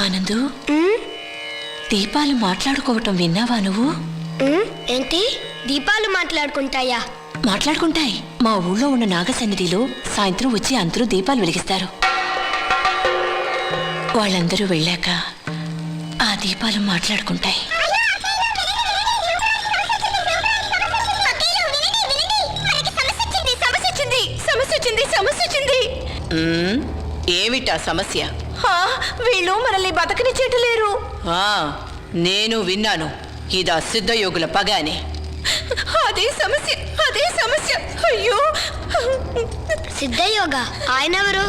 ఆనందు, దీపాలు మాట్లాడుకోవటం విన్నావా నువ్వు? ఏంటి దీపాలు మాట్లాడుకుంటాయా? మాట్లాడుకుంటాయి. మా ఊళ్ళో ఉన్న నాగసన్నిధిలో సాయంత్రం వచ్చి అందరూ దీపాలు వెలిగిస్తారు. వాళ్ళందరూ వెళ్ళాక ఆ దీపాలు మాట్లాడుకుంటాయి. ఏమిటా సమస్య? వీళ్ళు మనల్ని బతకనిచ్చేటలేరు. నేను విన్నాను. ఇదా సిద్ధయోగుల పగానే. అదే సమస్య, అదే సమస్య. అయ్యో, సిద్ధయోగ ఆయనెవరు?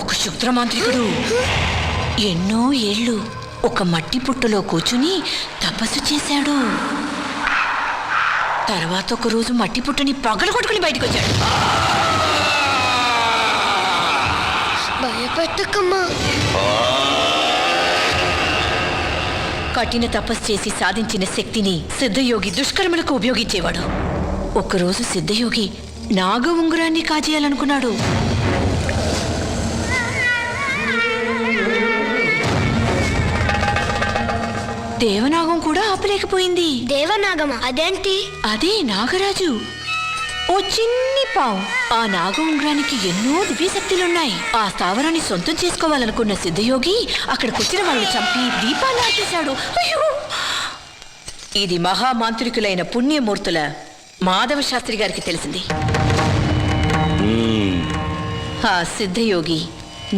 ఒక క్షుద్రమాంత్రికుడు. ఎన్నో ఏళ్ళు ఒక మట్టి పుట్టలో కూర్చుని తపస్సు చేశాడు. తర్వాత ఒక రోజు మట్టి పుట్టని పగలగొట్టుకుని బయటకు వచ్చాడు. భయపెట్టకమ్మా. కఠిన తపస్సు చేసి సాధించిన శక్తిని సిద్ధయోగి దుష్కర్మలకు ఉపయోగించేవాడు. ఒకరోజు సిద్ధయోగి నాగ ఉంగరాన్ని కాజేయాలనుకున్నాడు. దేవనాగం కూడా ఆపలేకపోయింది. దేవనాగమా? అదేంటి? అదే నాగరాజు, ఓ చిన్ని పావు. ఆ నాగ ఉంగరానికి ఎన్నో దివ్యశక్తులున్నాయి. ఆ స్థావరాన్ని సొంతం చేసుకోవాలనుకున్న సిద్ధయోగి అక్కడికొచ్చిన వాళ్ళని చంపి దీపాన్ని ఆపేశాడు. అయ్యో! ఇది మహామాంత్రికులైన పుణ్యమూర్తుల మాధవ శాస్త్రి గారికి తెలిసింది. ఆ సిద్ధయోగి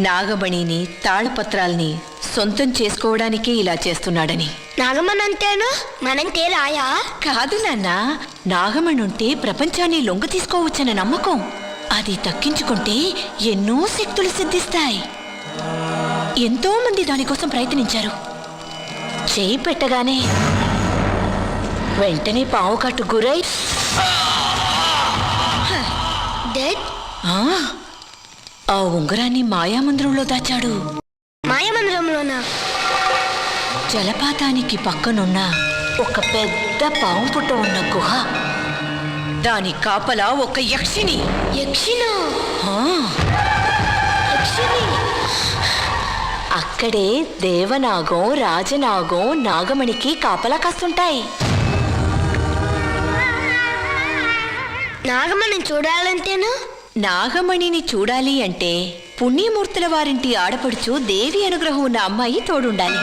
నాగమణిని, తాళపత్రాల్ని సొంతం చేసుకోవడానికే ఇలా చేస్తున్నాడని. నాగమనంటేను మనంటే రాయా? కాదు నాన్న, నాగమణుంటే ప్రపంచాన్ని లొంగ తీసుకోవచ్చన్న నమ్మకం. అది దక్కించుకుంటే ఎన్నో శక్తులు సిద్ధిస్తాయి. ఎంతో మంది దానికోసం ప్రయత్నించారు. చేయి పెట్టగానే వెంటనే పావు కట్టు గురై ఆ ఉంగరాన్ని మాయామందిరంలో దాచాడు. మాయామందిరంలోనా? జలపాతానికి పక్కనున్న ఒక పెద్ద పాము పుట్ట ఉన్న గుహ. దాని కాపలా ఒక యక్షిని. యక్షినా? యక్షిని. అక్కడే దేవనాగం, రాజనాగం నాగమణికి కాపలా కాస్తుంటాయి. నాగమణిని చూడాలంటేను? నాగమణిని చూడాలి అంటే పుణ్యమూర్తుల వారింటి ఆడపడుచు దేవి అనుగ్రహం ఉన్న అమ్మాయి తోడుండాలి.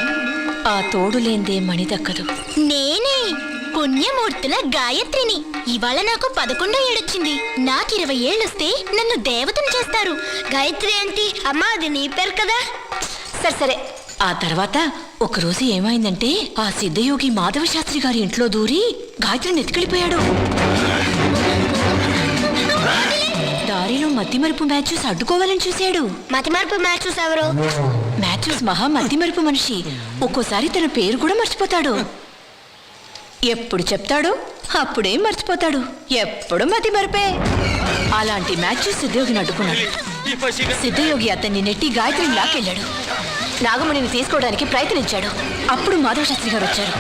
ఆ తోడు లేందే మణి దక్కదు. నేనే పుణ్యమూర్తుల గాయత్రిని. ఇవాళ నాకు 11వ ఏడొచ్చింది. నాకు 20 ఏళ్ళొస్తే నన్ను దేవతను చేస్తారు. గాయత్రి ఏంటి అమ్మా? అది నీ పేరు కదా. సరే. ఆ తర్వాత ఒకరోజు ఏమైందంటే ఆ సిద్ధయోగి మాధవ శాస్త్రి గారి ఇంట్లో దూరి గాయత్రిని ఎత్తుకెళ్ళిపోయాడు. దారిలో మతిమరుపు మ్యాథ్యూస్ అడ్డుకోవాలని చూశాడు. మతిమరుపు మ్యాథ్యూస్ ఎవరు? మ్యాథ్యూస్ మహా మతిమరుపు మనిషి. ఒక్కోసారి తన పేరు కూడా మర్చిపోతాడు. ఎప్పుడు చెప్తాడు అప్పుడే మర్చిపోతాడు. ఎప్పుడు మతిమరుపే. అలాంటి మ్యాథ్యూస్ సిద్ధయోగిని అడ్డుకున్నాడు. సిద్ధయోగి అతన్ని నెట్టి గాయత్రిని లాకెళ్ళాడు. నాగమణిని తీసుకోవడానికి ప్రయత్నించాడు. అప్పుడు మాధవ శాస్త్రి గారు వచ్చారు.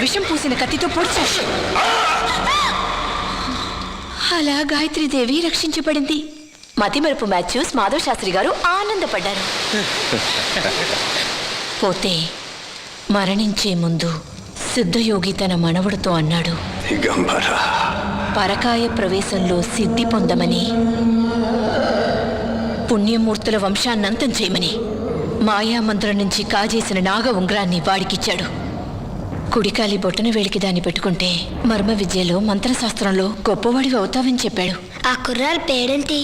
విషం పూసిన కత్తితో పొడిచాడు. అలా గాయత్రీదేవి రక్షించబడింది. మతిమరుపు మ్యాథ్యూస్, మాధవ శాస్త్రి గారు ఆనందపడ్డారు. పోతే మరణించే ముందు సిద్ధయోగి తన మనవడితో అన్నాడు, పరకాయ ప్రవేశంలో సిద్ధి పొందమని, పుణ్యమూర్తుల వంశాన్నంతం చేయమని. మాయామంత్రం నుంచి కాజేసిన నాగ ఉంగరాన్ని వాడికిచ్చాడు. కుడికాలి బొట్టన వేలికి దాన్ని పెట్టుకుంటే మర్మ విద్యలో, మంత్రశాస్త్రంలో గొప్పవాడివి అవుతావని చెప్పాడు. ఆ కుర్రాల పేరేంటి?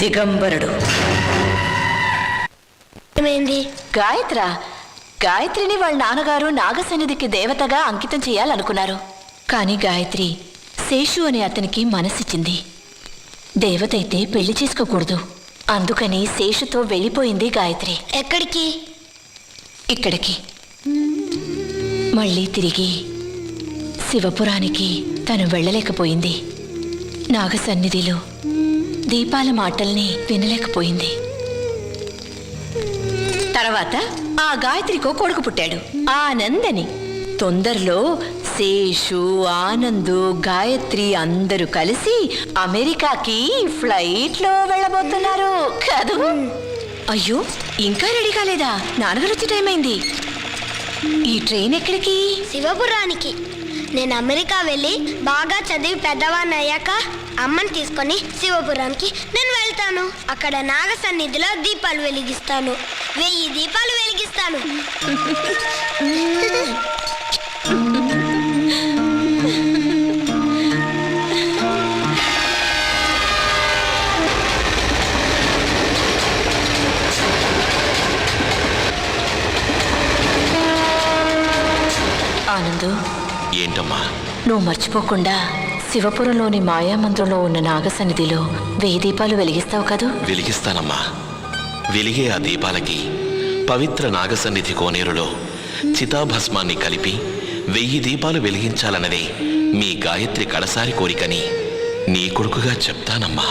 దిగంబరుడు. గాయత్రిని వాళ్ళ నాన్నగారు నాగసన్నిధికి దేవతగా అంకితం చేయాలనుకున్నారు. కానీ గాయత్రి శేషు అనే అతనికి మనసిచ్చింది. దేవత అయితే పెళ్లి చేసుకోకూడదు. అందుకని శేషుతో వెళ్ళిపోయింది గాయత్రి. ఎక్కడికి? ఇక్కడికి. మళ్ళీ తిరిగి శివపురానికి తను వెళ్ళలేకపోయింది. నాగసన్నిధిలో దీపాల మాటల్ని వినలేకపోయింది. తర్వాత ఆ గాయత్రికో కొడుకు పుట్టాడు, ఆనందని. తొందరలో శేషు, ఆనందు, గాయత్రి అందరూ కలిసి అమెరికాకి ఫ్లైట్లో వెళ్ళబోతున్నారు కదూ. అయ్యో ఇంకా రెడీ కాలేదా? నాన్నగారు వచ్చే టైం అయింది. ఈ ట్రైన్ ఎక్కడికి? శివపురానికి. నేను అమెరికా వెళ్ళి బాగా చదివి పెద్దవాడిని అయ్యాక అమ్మని తీసుకొని శివపురానికి నేను వెళ్తాను. అక్కడ నాగ సన్నిధిలో దీపాలు వెలిగిస్తాను. 1000 దీపాలు వెలిగిస్తాను. ఆనందు, ఏంటమ్మా? నువ్వు మర్చిపోకుండా శివపురంలోని మాయామంత్రంలో ఉన్న నాగసన్నిధిలో 1000 దీపాలు వెలిగిస్తావు కదూ? వెలిగిస్తానమ్మా. వెలిగే ఆ దీపాలకి పవిత్ర నాగసన్నిధి కోనేరులో చితాభస్మాన్ని కలిపి 1000 దీపాలు వెలిగించాలన్నదే మీ గాయత్రి కడసారి కోరికని నీ కొడుకుగా చెప్తానమ్మా.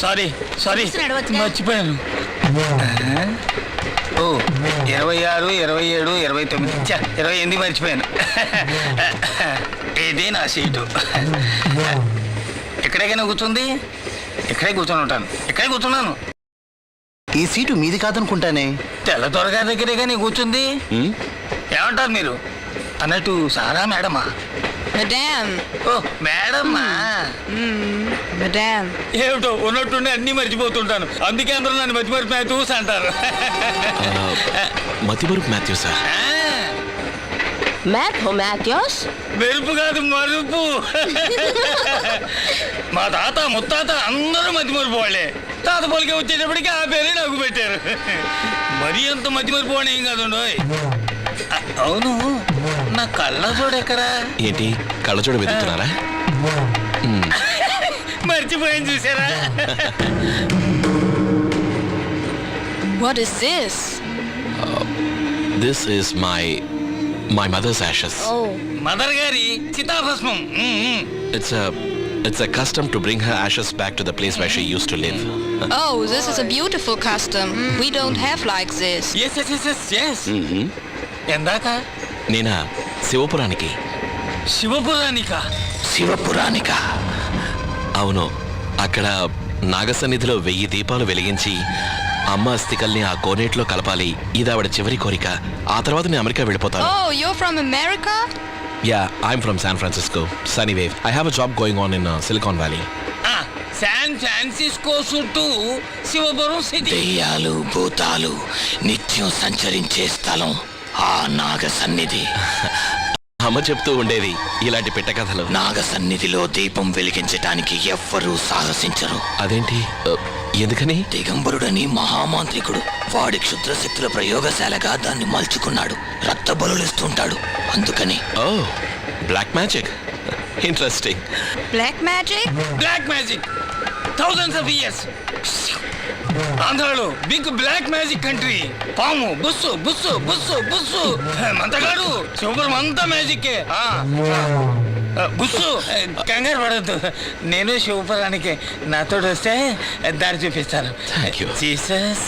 సారీ మర్చిపోయాను. 26, 27, 29, 28 మర్చిపోయాను. ఇదే నా సీటు. ఎక్కడికైనా కూర్చుంది, ఇక్కడే కూర్చొని ఉంటాను. ఇక్కడే కూర్చున్నాను. ఈ సీటు మీది కాదనుకుంటానే. తెల్ల త్వరగా దగ్గరే కానీ కూర్చుంది. ఏమంటారు మీరు? అన్నట్టు సారా మేడమా? ఓ మేడమ్మా. ఏమిటో ఉన్నట్టుండి అన్నీ మర్చిపోతుంటాను. అందుకే అందరూ నన్ను మతిమరుపు మ్యాథ్యూస్ అంటారు. మతిమరుపు మ్యాథ్యూసా? మెరుపు కాదు, మరుపు. మా తాత ముత్తాత అందరూ మతిమరుపు వాళ్ళే. తాత పొలికే వచ్చేటప్పటికి ఆ పేరే నాకు పెట్టారు. మరీ అంత మతిమరుపు వాడు ఏం కాదు. అవును, నా కళ్ళజోడు ఎక్కడా? ఏంటి కళ్ళజోడు వెతుకుతున్నారా? మర్చిపోయాను చూసారా? What is this? This is my mother's ashes. Mother గారి చితాభస్మం. It's a custom to bring her ashes back to the place where she used to live. Oh, this is a beautiful custom. We don't have like this. Yes. ఎందాక? నేనా శివపురానికి. శివపురానికా? అవును, అక్కడ నాగసన్నిధిలో 1000 దీపాలు వెలిగించి అమ్మ అస్థికల్ని ఆ కోనేట్లో కలపాలి. ఇది ఆవిడ చివరి కోరిక. ఆ తర్వాత నేను అమెరికా వెళ్ళిపోతాను. Oh, you're from America? Yeah, I'm from San Francisco, Sunnyvale. I have a job going on in Silicon Valley. San Francisco చుట్టూ శివపురం సిటీ. దెయ్యాలు భూతాలు నిత్యం సంచరించే స్థలం ఆ నాగ సన్నిధి. అమ్మ చెప్తూ ఉండేది ఇలాంటి పిట్ట కథలు. నాగ సన్నిధిలో దీపం వెలిగించటానికి ఎవ్వరూ సాహసించరు. అదేంటి? ఎందుకని? దిగంబరుడని మహామాంత్రికుడు. వాడి క్షుద్రశక్తుల ప్రయోగశాలగా దాన్ని మలుచుకున్నాడు. రక్త బలులిస్తుంటాడు. అందుకని. ఓ, black magic. Interesting. Black magic? Black magic. Thousands of years. ఆంధ్రాలో బిగ్ బ్లాక్ మ్యాజిక్ కంట్రీ. పాము బుస్సు బుస్సు బుస్సు బుస్సు. మంతగాడు శివపురం అంతా మ్యాజిక్కే. బుస్సు కంగారు పడద్దు. నేను శివపురానికి నాతో వస్తే దారి చూపిస్తాను. జీసస్.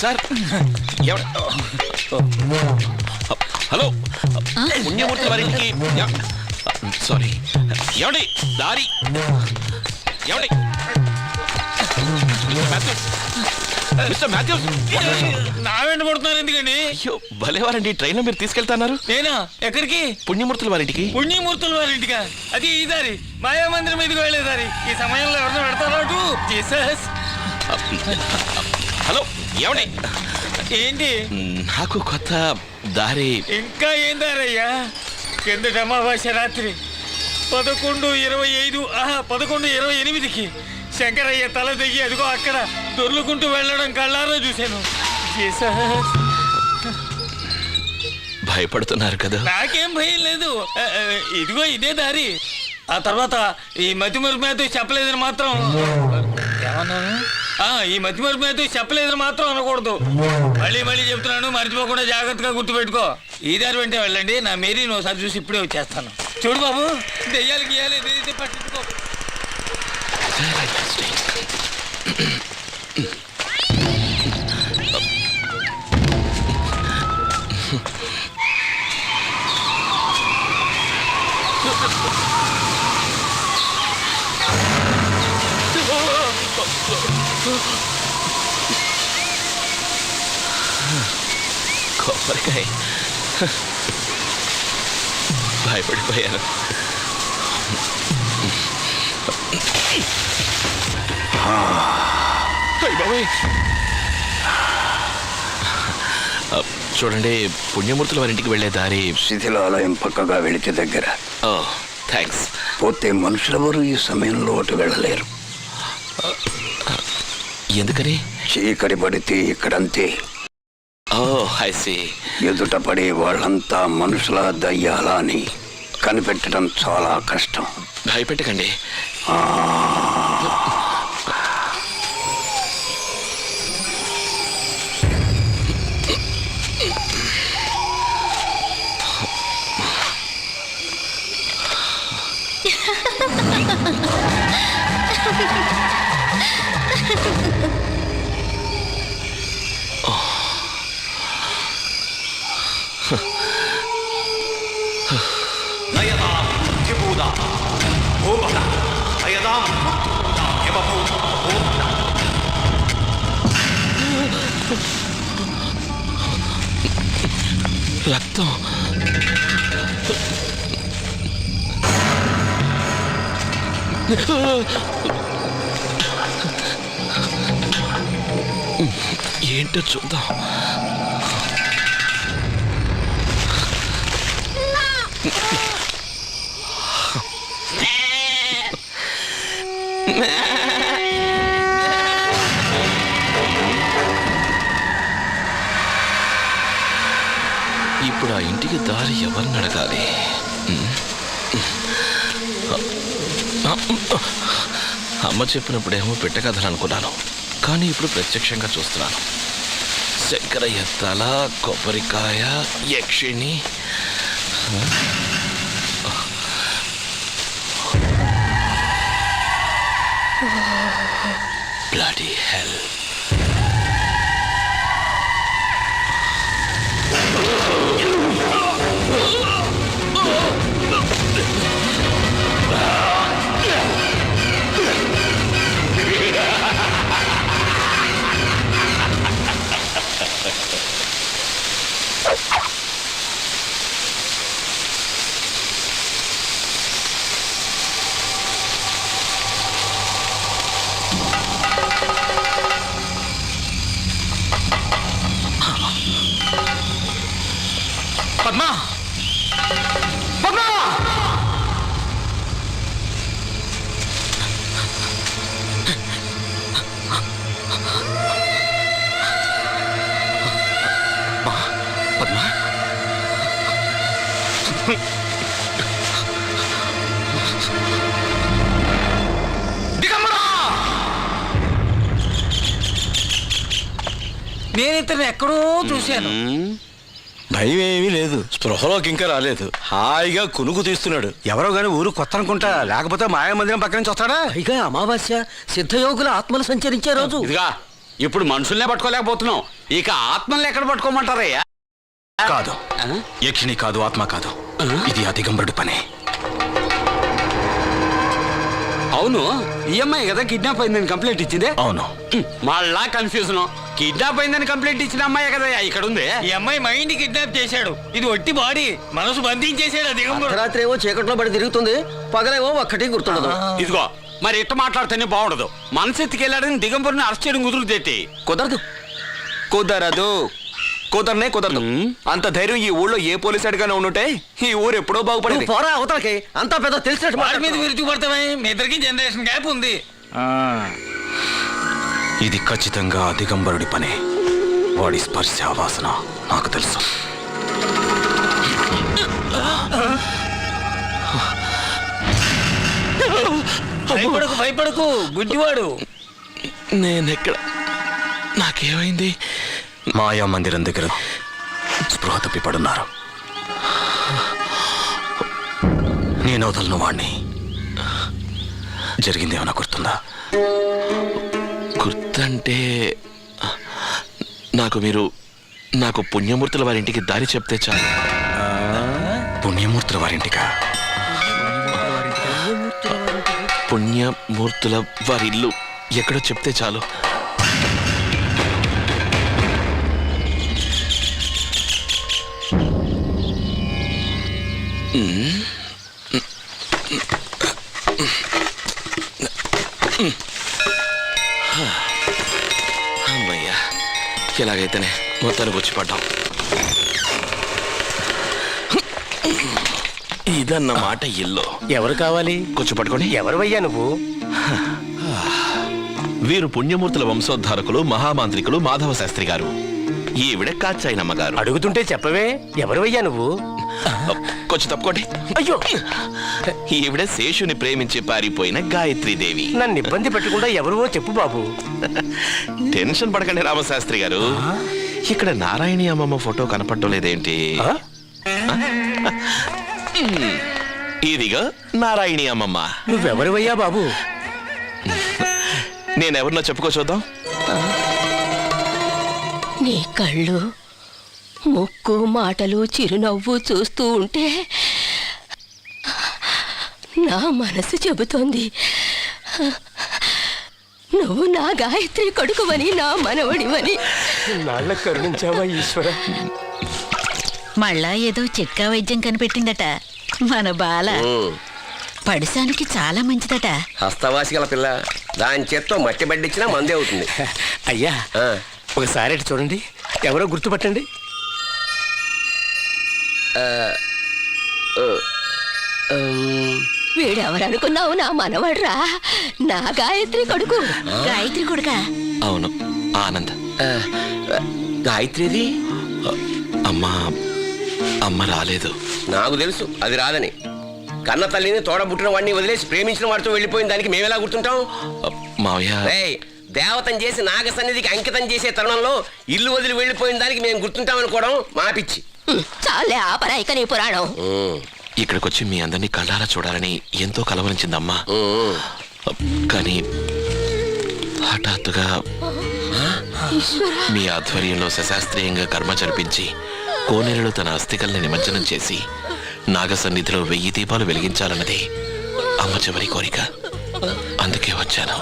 సార్, హలో, పుణ్యమూర్తి వారింటికి. సారీ, ఏమండి దారి? ఏమండి మిస్టర్ మాథ్యూస్? నా వెంట పడుతున్నారు ఎందుకండి? అయ్యో భలేవారండి, ట్రైన్లో మీరు తీసుకెళ్తున్నారు. నేనా? ఎక్కడికి? పుణ్యమూర్తుల వారింటికి. పుణ్యమూర్తుల వారింటికా? అది ఈ దారి, మాయామందిరం మీదకి వెళ్ళేదారి. ఈ సమయంలో ఎవరిని పెడతారు అటు? జీసస్. హలో, ఏమండి? ఏంటి? నాకు కొత్త దారి. ఇంకా ఏం దారయ్యా? కిందటి అమావాస్య రాత్రి 11:25 11:28కి శంకరయ్య తల దిగి అదిగో అక్కడ దొర్లుకుంటూ వెళ్ళడం కళ్ళారో చూశాను. జీసస్. భయపడుతున్నారు కదా? నాకేం భయం లేదు. ఇదిగో ఇదే దారి. ఆ తర్వాత ఈ మతిమరుపు మీద చెప్పలేదని మాత్రం ఏమన్నాను? ఈ మతిమరుపు మీద చెప్పలేదని మాత్రం అనకూడదు. మళ్ళీ చెప్తున్నాను, మర్చిపోకుండా జాగ్రత్తగా గుర్తుపెట్టుకో. ఈ దారి వెంటే వెళ్ళండి. నా మేరీని ఒకసారి చూసి ఇప్పుడే వచ్చేస్తాను. చూడు బాబు, దెయ్యాలు గీయాలి ఏదైతే పట్టించుకో. కొబ్బరికాయ భయపడిపోయాను. చూడండి, పుణ్యమూర్తుల వారింటికి వెళ్ళే దారి శిథిలాలయం పక్కగా వెళితే దగ్గర. ఓ థ్యాంక్స్. పోతే మనుషులెవరూ ఈ సమయంలో అటు వెళ్ళలేరు. ఎందుకని? చీకటి పడితే ఇక్కడంతే. ఓ ఐ సీ. ఎదుట పడే వాళ్ళంతా మనుషుల దయ్యాలా అని కనిపెట్టడం చాలా కష్టం. భయపెట్టకండి. రక్తం. ఏంటో చూద్దాం. ఇప్పుడు ఆ ఇంటికి దారి ఎవరిని అడగాలి? అమ్మ చెప్పినప్పుడేమో పెట్టకథలు అనుకున్నాను, కానీ ఇప్పుడు ప్రత్యక్షంగా చూస్తున్నాను. శంకరయ్య తల, కొబ్బరికాయ, యక్షిణి. Bloody hell. పద్మా, పద్మా! పద్మా, నేను ఇతను ఎక్కడో చూశాను. భయం ఏమీ లేదు, స్పృహలోకి ఇంకా రాలేదు, హాయిగా కునుకు తీస్తున్నాడు. ఎవరో గాని ఊరు కొత్త అనుకుంటా, లేకపోతే మాయా మందిరం పక్క నుంచి వస్తాడా? పైగా అమావాస్య, సిద్ధయోగుల ఆత్మలు సంచరించే రోజు. ఇదిగా ఇప్పుడు మనుషుల్నే పట్టుకోలేకపోతున్నాం, ఇక ఆత్మల్ని ఎక్కడ పట్టుకోమంటారయ్యా? కాదు, యక్షిణి కాదు, ఆత్మ కాదు, ఇది అధిగంబరుడి పనే. అవును, ఈ అమ్మాయి కదా కిడ్నాప్ అయిందని కంప్లైంట్ ఇచ్చిందే. అవును. మళ్ళా కన్ఫ్యూజన్. కిడ్నాప్ అయిందని కంప్లైంట్ ఇచ్చిన అమ్మాయి కదా ఇక్కడ ఉంది. ఈ అమ్మాయి మైండ్ కిడ్నాప్ చేశాడు, ఇది ఒట్టి బాడీ, మనసు బంధించేశాడు. దిగంబరుడు రాత్రి ఏవో చీకట్లో పడి తిరుగుతుంది, పగలేవో ఒక్కటి గుర్తుండదు. ఇదిగో మరి ఇట్ట మాట్లాడితేనే బాగుండదు. మనసు ఎత్తుకెళ్ళాడని దిగంబరుని అరెస్ట్ చేయడం కుదురుతేటి. కుదరదు, కుదరదు, కుదరనే కుదరదు. అంత ధైర్యం ఈ ఊళ్ళో ఏ పోలీసు అడిగానే ఉండుంటే ఈ ఊరు ఎప్పుడో బాగుపడేది. పోరా అవతలకి, అంతా పెద్ద తెలిసినట్టు వాడి మీద విరుచుకుపడతామే. మీ ఇద్దరికి జనరేషన్ గ్యాప్ ఉంది. ఇది ఖచ్చితంగా అధిగంబరుడి పనే. వాడి స్పర్శ వాసన నాకు తెలుసు. భయపడకు, భయపడకు, గుడ్డివాడు. నేనెక్కడ? నాకేమైంది? మాయా మందిరం దగ్గర స్పృహ తప్పి పడున్నారు. నేను వదలను వాణ్ణి. జరిగిందేమన్నా గుర్తుందా? గుర్తంటే నాకు పుణ్యమూర్తుల వారింటికి దారి చెప్తే చాలు. పుణ్యమూర్తుల వారింటికా? పుణ్యమూర్తుల వారి ఇల్లు ఎక్కడో చెప్తే చాలు. అమ్మయ్యా, ఎలాగైతేనే మొత్తానికి వచ్చి పడ్డాం. ఇదన్నమాట ఇల్లు. ఎవరు కావాలి? కొంచెం పట్టుకోండి. ఎవరువయ్యా నువ్వు? వీరు పుణ్యమూర్తుల వంశోద్ధారకులు మహామాంత్రికులు మాధవ శాస్త్రి గారు. ఈవిడ కాచాయినమ్మ గారు. అడుగుతుంటే చెప్పవే, ఎవరువయ్యా నువ్వు? కొంచెం తప్పుకోండి. అయ్యో, ఈవిడ శేషుని ప్రేమించి పారిపోయిన గాయత్రీదేవి. నన్ను ఇబ్బంది పెట్టకుండా ఎవరువో చెప్పు బాబు. టెన్షన్ పడకండి రామశాస్త్రి గారు. ఇక్కడ నారాయణి అమ్మమ్మ ఫోటో కనపడటం లేదేంటి? ఇదిగా నారాయణి అమ్మమ్మ. నువ్వెవరువయ్యా బాబు? నేనెవరినో చెప్పుకో చూద్దాం. నీ కళ్ళు, ముక్కు, మాటలు, చిరునవ్వు చూస్తూ ఉంటే నా మనసు చెబుతోంది నువ్వు నా గాయత్రి కొడుకువని, నా మనవడివని. నాళ్ళ కరుణించావా ఈశ్వర. మళ్ళా ఏదో చిట్కా వైద్యం కనిపెట్టిందట మన బాల. పడిశానికి చాలా మంచిదట. హస్తవాసి గల పిల్ల, దాని చేత్తో మట్టి బడ్డిచ్చినా మందే అవుతుంది. అయ్యా, ఒకసారి అటు చూడండి, ఎవరో గుర్తుపట్టండి. వీడెవరనుకున్నావు? నా మనవడ్రా, నా గాయత్రి కొడుకు. గాయత్రి కొడుకా? అవును, ఆనంద్. గాయత్రిది అమ్మ రాలేదు. నాకు తెలుసు అది రాదని. కన్న తల్లిని తోడబుట్టిన వాడిని వదిలేసి ప్రేమించిన వాడితో వెళ్ళిపోయిన దానికి మేమెలా గుర్తుంటాం? మావయ్య, దేవతం చేసి నాగ సన్నిధికి అంకితం చేసే తరుణంలో ఇల్లు వదిలి వెళ్ళిపోయిన దానికి మేము గుర్తుంటామనుకోవడం మా పిచ్చి. చాలే ఆపరాయిక నీ పురాణం. ఇక్కడికొచ్చి మీ అందరినీ కళ్ళారా చూడాలని ఎంతో కలవరించిందమ్మా. కానీ హఠాత్తుగా మీ ఆధ్వర్యంలో సశాస్త్రీయంగా కర్మ జరిపించి కోనేరులో తన అస్థికల్ని నిమజ్జనం చేసి నాగసన్నిధిలో 1000 దీపాలు వెలిగించాలన్నది అమ్మ చివరి కోరిక. అందుకే వచ్చాను.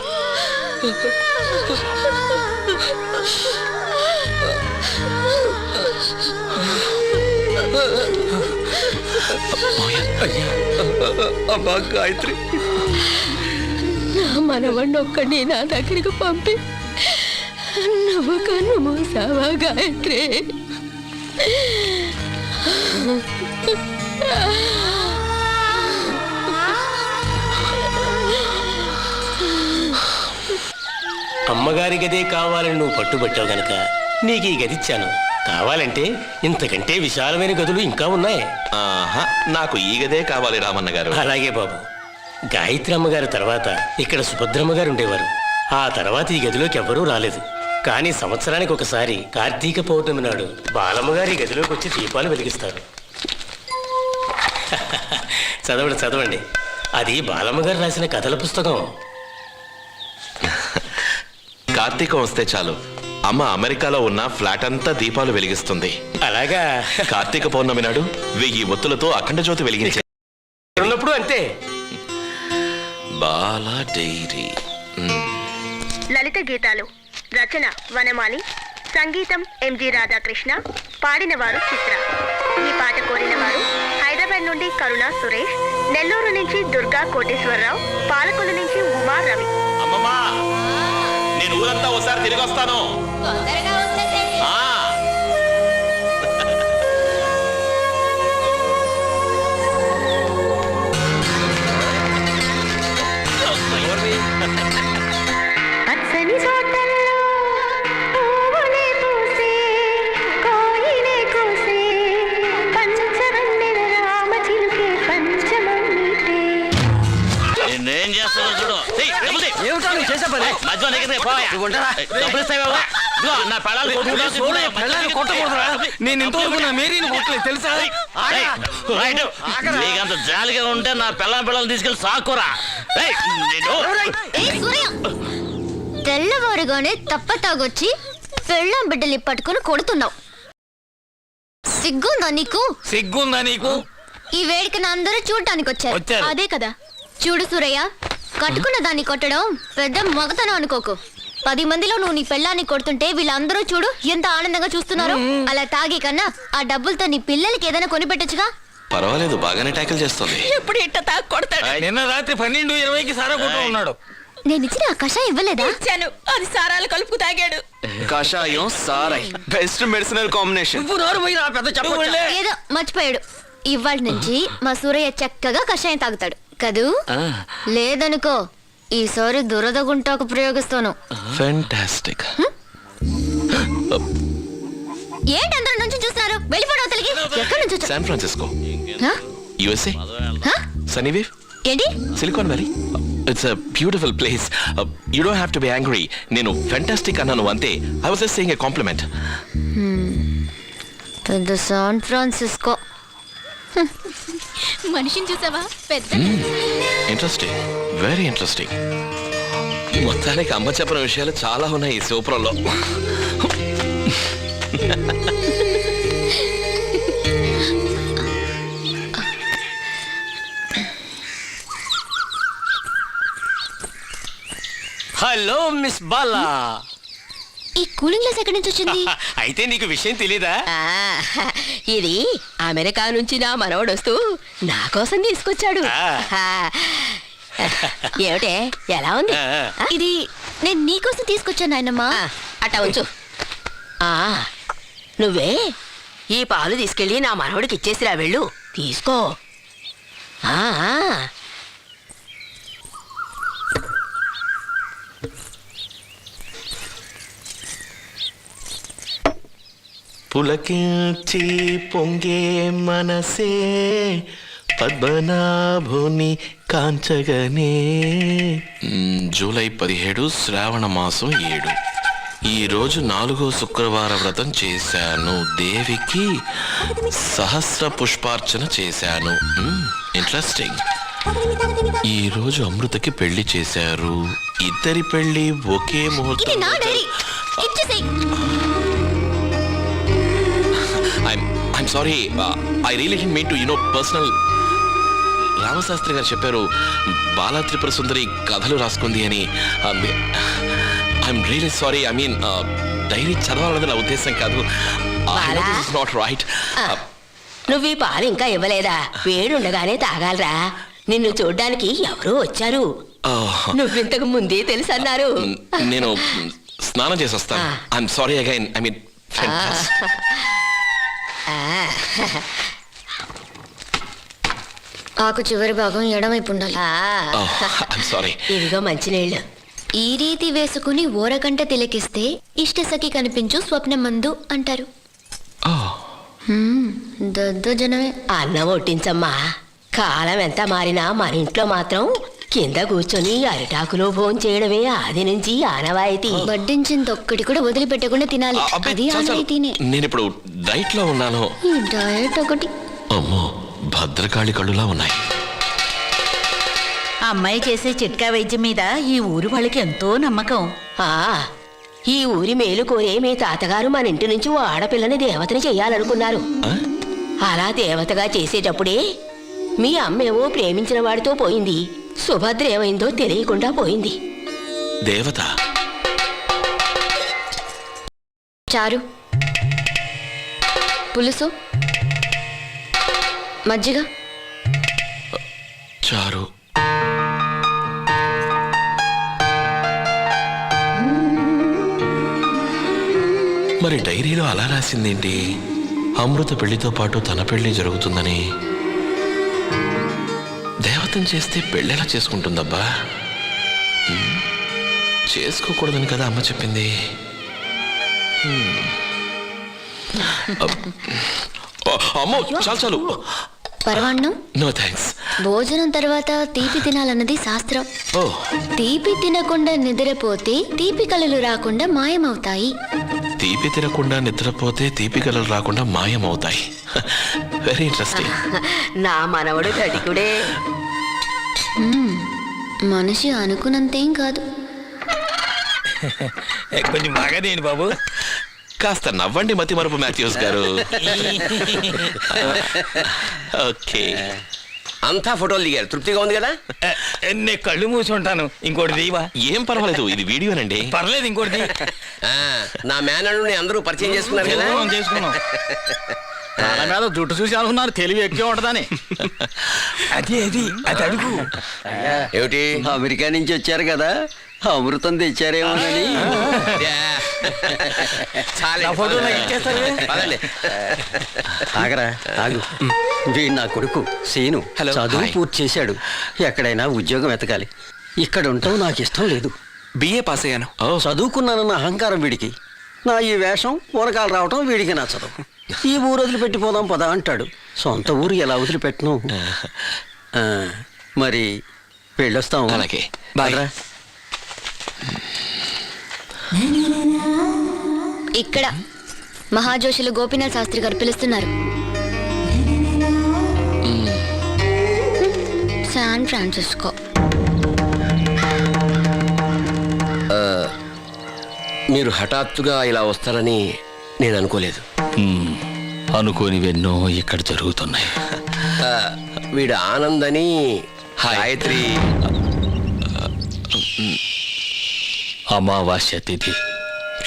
అమ్మా గాయత్రి, నా మనవణ్ణి ఒక్కడిని నా దగ్గరికి పంపి నువ్వు కన్ను మూసావా గాయత్రి? అమ్మగారి గదే కావాలని నువ్వు పట్టుబట్టావు గనక నీకు ఈ గదిచ్చాను. కావాలంటే ఇంతకంటే విశాలమైన గదులు ఇంకా ఉన్నాయి. నాకు ఈ గదే కావాలి రామన్న గారు. అలాగే బాబు. గాయత్రి అమ్మగారి తర్వాత ఇక్కడ సుభద్రమ్మ గారు ఉండేవారు. ఆ తర్వాత ఈ గదిలోకి ఎవ్వరూ రాలేదు. కానీ సంవత్సరానికి ఒకసారి కార్తీక పౌర్ణమి నాడు బాలమ్మగారి గదిలోకి వచ్చి దీపాలు వెలిగిస్తారు. చదవండి చదవండి, అది బాలమ్మగారు రాసిన కథల పుస్తకం. కార్తీకం వస్తే చాలు అమ్మ అమెరికాలో ఉన్న ఫ్లాట్ అంతా దీపాలు వెలిగిస్తుంది. అలాగా? కార్తీక పౌర్ణమి నాడు 1000 ఒత్తులతో అఖండ జ్యోతి వెలిగించే ఉన్నప్పుడు అంతే. బాలా డైరీ. లలిత గీతాలు రచన వనమాలి, సంగీతం ఎంజి రాధాకృష్ణ, పాడినవారు చిత్ర. ఈ పాట కోరినవారు హైదరాబాద్ నుండి కరుణ సురేష్, నెల్లూరు నుంచి దుర్గా కోటేశ్వరరావు, పాలకొల్లు నుంచి ఉమా రవి. అమ్మమ్మా, నేను ఊరంతా ఒకసారి తిరిగి వస్తాను. పచ్చని తోటల్లో పువ్వులే పూసే, కోయిలే కూసే, పంచవన్నెల రామచిలుకే పంచమన్నిటే. నేనేం చేస్తాను చూడు. ఏమిటో నువ్వు చేసే పని? మధ్యలో నెగితే పోయా. డబ్బులు ఇస్తావా? నా పెళ్ళాలు కొట్టకూడదురా. నేను ఇంతవరకు నా మేరీని కొట్టలేదు తెలుసా? నీకంత జాలిగా ఉంటే నా పిల్లలు తీసుకెళ్ళి సాకురా. తెల్లవారుగానే తప్ప తాగొచ్చి పెళ్ళాం బిడ్డల్ని పట్టుకుని కొడుతున్నావు. సిగ్గుందా నీకు? సిగ్గుందా నీకు? ఈ వేడికని అందరూ చూడటానికి వచ్చారు. అదే కదా. చూడు సూరయ్య, కట్టుకున్న దాన్ని కొట్టడం పెద్ద మగతనం అనుకోకు. 10 మందిలో నువ్వు నీ పెళ్ళాన్ని కొడుతుంటే వీళ్ళందరూ చూడు ఎంత ఆనందంగా చూస్తున్నారు. అలా తాగే కన్నా ఆ డబ్బులతో నీ పిల్లలకి ఏదైనా కొనిపెట్టచ్చుగా. పర్వాలేదు, బాగానే ట్యాకిల్ చేస్తుంది. ఎప్పుడు ఇట్ట తాగు కొడతాడు. నిన్న రాత్రి 12:20కి సారా కొట్టు ఉన్నాడు. నేను ఇచ్చిన ఆ కషాయం ఇవ్వలేదా? ఇచ్చాను, అది సారాలు కలుపుకు తాగాడు. కషాయం సారాయ్ బెస్ట్ మెడిసినల్ కాంబినేషన్. ఏదో మర్చిపోయాడు. ఇవాళ నుంచి మా సూరయ్య చక్కగా కషాయం తాగుతాడు కదూ. లేదనుకో ఈసారి దురద గుంటాకు ప్రయోగిస్తాను. ఫెంటాస్టిక్. ఏంటి అందరూ నుంచి చూస్తున్నారు? వెళ్ళిపోవడం అతలికి. ఎక్కడి నుంచి వచ్చావు? శాన్ ఫ్రాన్సిస్కో, హ? యుఎస్ఏ. హ? సనీవేవ్, ఏంటి? Silicon valley. It's a beautiful place. You don't have to be angry. నేను ఫెంటాస్టిక్ అన్నాను అంతే. I was just saying a compliment. పెద్ద శాన్ ఫ్రాన్సిస్కో. మనిషిని చూసావా? పెద్ద ఇంట్రెస్టింగ్, వెరీ ఇంట్రెస్టింగ్. మొత్తానికి అమ్మ చెప్పిన విషయాలు చాలా ఉన్నాయి ఈ సూపర్లో. Hello miss Bala. ఈ కూలింగ్ గ్లాస్ ఎక్కడి నుంచి వచ్చింది? అయితే నీకు విషయం తెలీదా? ఇది అమెరికా నుంచి నా మనవడు వస్తూ నా కోసం తీసుకొచ్చాడు. ఏమిటే, ఎలా ఉంది? ఇది నేను నీకోసం తీసుకొచ్చాను నాయనమ్మా. అట్టా ఉంచు. నువ్వే ఈ పాలు తీసుకెళ్ళి నా మనవడికి ఇచ్చేసిరా. వెళ్ళు, తీసుకో. పులకించి పొంగే మనసే పద్మనాభుని కాంచగనే. జూలై 17, శ్రావణ మాసం 7. ఈరోజు 4వ శుక్రవార వ్రతం చేశాను. దేవికి సహస్ర పుష్పార్చన చేశాను. ఇంట్రెస్టింగ్. ఈరోజు అమృతకి పెళ్లి చేశారు. ఇద్దరి పెళ్లి ఒకే ఇది ముహూర్తం. నా డైరీ. ఇచ్చేసేయ్. I'm sorry. I really didn't mean to, personal. Ramashastri garu చెప్పారు బాలా త్రిపుర సుందరి కథలు రాసుకుంది అని. I'm really sorry. I mean diary చదవాలన్నది నా ఉద్దేశం కాదు. Not right. నువ్వు ఈ పాలు ఇంకా ఇవ్వలేదా? వేడుండగానే తాగాలరా. నిన్ను చూడ్డానికి ఎవరో వచ్చారు. నువ్వింతకు ముందే తెలుసన్నారు. నేను స్నానం చేసి వస్తాను. I'm sorry again. I mean ఆకు చివరి భాగం ఎడమైపు ఉండాలి. సారీ. ఇదిగో మంచినీళ్ళు. ఈ రీతి వేసుకుని ఓరగంట తిలకిస్తే ఇష్టసఖి కనిపించు స్వప్నమందు అంటారు. దద్దోజనమే. అన్నం వడ్డించమ్మా. కాలం ఎంత మారినా మన ఇంట్లో మాత్రం కింద కూర్చొని అరిటాకులో భోం చేయడమే ఆది నుంచి ఆనవాయితీ. వడ్డించింది ఒక్కటి కూడా వదిలిపెట్టకుండా తినాలి. అది ఆనవాయితీనే. నేను ఇప్పుడు డైట్ లో ఉన్నాను. ఈ డయట్ ఒకటి. అమ్మో, భద్రకాళి కళ్ళులా ఉన్నాయి. అమ్మాయి చేసే చిట్కా వైద్యం మీద ఈ ఊరు వాళ్ళకి ఎంతో నమ్మకం. ఈ ఊరి మేలు కోరే మీ తాతగారు మన ఇంటి నుంచి ఓ ఆడపిల్లని దేవతని చెయ్యాలనుకున్నారు. అలా దేవతగా చేసేటప్పుడే మీ అమ్మేవో ప్రేమించిన వాడితో పోయింది. సుభద్ర ఏమైందో తెలియకుండా పోయింది. దేవత. చారు, పులుసు, మజ్జిగ. చారు. మరి డైరీలో అలా రాసిందేంటి? అమృత పెళ్లితో పాటు తన పెళ్లి జరుగుతుందని. దేవతను చేస్తే పెళ్ళెలా చేసుకుంటుందబ్బా? చేసుకోకూడదని కదా అమ్మ చెప్పింది. అమ్మో, చాలు చాలు. పరమాన్నం. No thanks. భోజనం తర్వాత తీపి తినాలన్నది శాస్త్రం. తీపి తినకుండా నిద్రపోతే తీపి కళలు రాకుండా మాయమవుతాయి. తీపి తినకుండా నిద్రపోతే తీపి కలలు రాకుండా మాయమవుతాయి. Very interesting. నా మనవడు తడికుడే. మనిషి అనుకున్నంతేం కాదు. కొంచెం బాగా దేని బాబు. కాస్త నవ్వండి మతి మరుపు మాథ్యూస్ గారు. ఓకే, అంతా ఫోటోలు దిగారు, తృప్తిగా ఉంది కదా? నేను కళ్ళు మూసి ఉంటాను, ఇంకోటి దీవా. ఏం పర్వాలేదు, ఇది వీడియోనండి. పర్లేదు, ఇంకోటి నా మేనల్ని అందరూ పరిచయం చేసుకున్నారు కదా? చేసుకున్నాం. తల మీద జుట్టు చూసి అనుకున్నారు తెలివి ఎక్కువ ఉంటదని. అది అడుగు. ఏమిటి, అమెరికా నుంచి వచ్చారు కదా, అమృతం తెచ్చారేమోనని. ఆగరా ఆగు. వీడు నా కొడుకు సీను. చదువు పూర్తి చేశాడు. ఎక్కడైనా ఉద్యోగం వెతకాలి. ఇక్కడ ఉండటం నాకు ఇష్టం లేదు. బిఏ పాస్ అయ్యాను. చదువుకున్నానన్న అహంకారం వీడికి. నా ఈ వేషం ఊరకాలు రావటం వీడికి నచ్చదు. ఈ ఊరు వదిలిపెట్టిపోదాం పదా అంటాడు. సొంత ఊరు ఎలా వదిలిపెట్టను? మరి వెళ్ళొస్తాం. అలాగే, బాయ్. ఇక్కడ మహాజోషులు గోపీనాథ్ శాస్త్రి గారు పిలుస్తున్నారు. San Francisco. మీరు హఠాత్తుగా ఇలా వస్తారని నేను అనుకోలేదు. అనుకోనివెన్నో ఇక్కడ జరుగుతున్నాయి. వీడు ఆనంద్ అని గాయత్రి. అమావాస్య తిథి,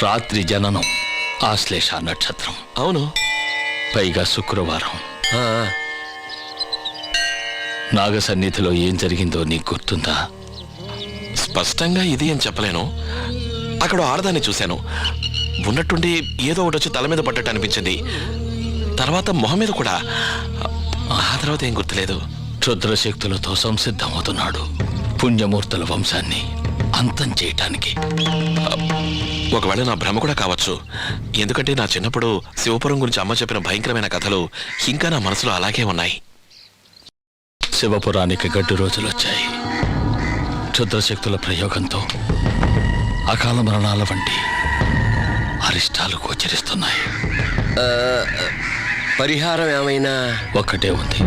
రాత్రి జననం, ఆశ్లేష నక్షత్రం. అవును, పైగా శుక్రవారం. ఆ, నాగ సన్నిధిలో ఏం జరిగిందో నీకు గుర్తుందా? స్పష్టంగా ఇది అని చెప్పలేను. అక్కడ ఆడదాన్ని చూశాను. ఉన్నట్టుండి ఏదో ఒకటి వచ్చి తల మీద పడ్డట్టు అనిపించింది. తర్వాత మొహం మీద కూడా. ఆ తర్వాత ఏం గుర్తులేదు. క్షుద్రశక్తులతో సంసిద్ధమవుతున్నాడు పుణ్యమూర్తుల వంశాన్ని అంతం చేయటానికి. ఒకవేళ నా భ్రమ కూడా కావచ్చు. ఎందుకంటే నా చిన్నప్పుడు శివపురం గురించి అమ్మ చెప్పిన భయంకరమైన కథలు ఇంకా నా మనసులో అలాగే ఉన్నాయి. శివపురానికి గడ్డు రోజులొచ్చాయి. క్షుద్రశక్తుల ప్రయోగంతో అకాల మరణాల వంటి అరిష్టాలు గోచరిస్తున్నాయి. పరిహారం ఏమైనా? ఒక్కటే ఉంది,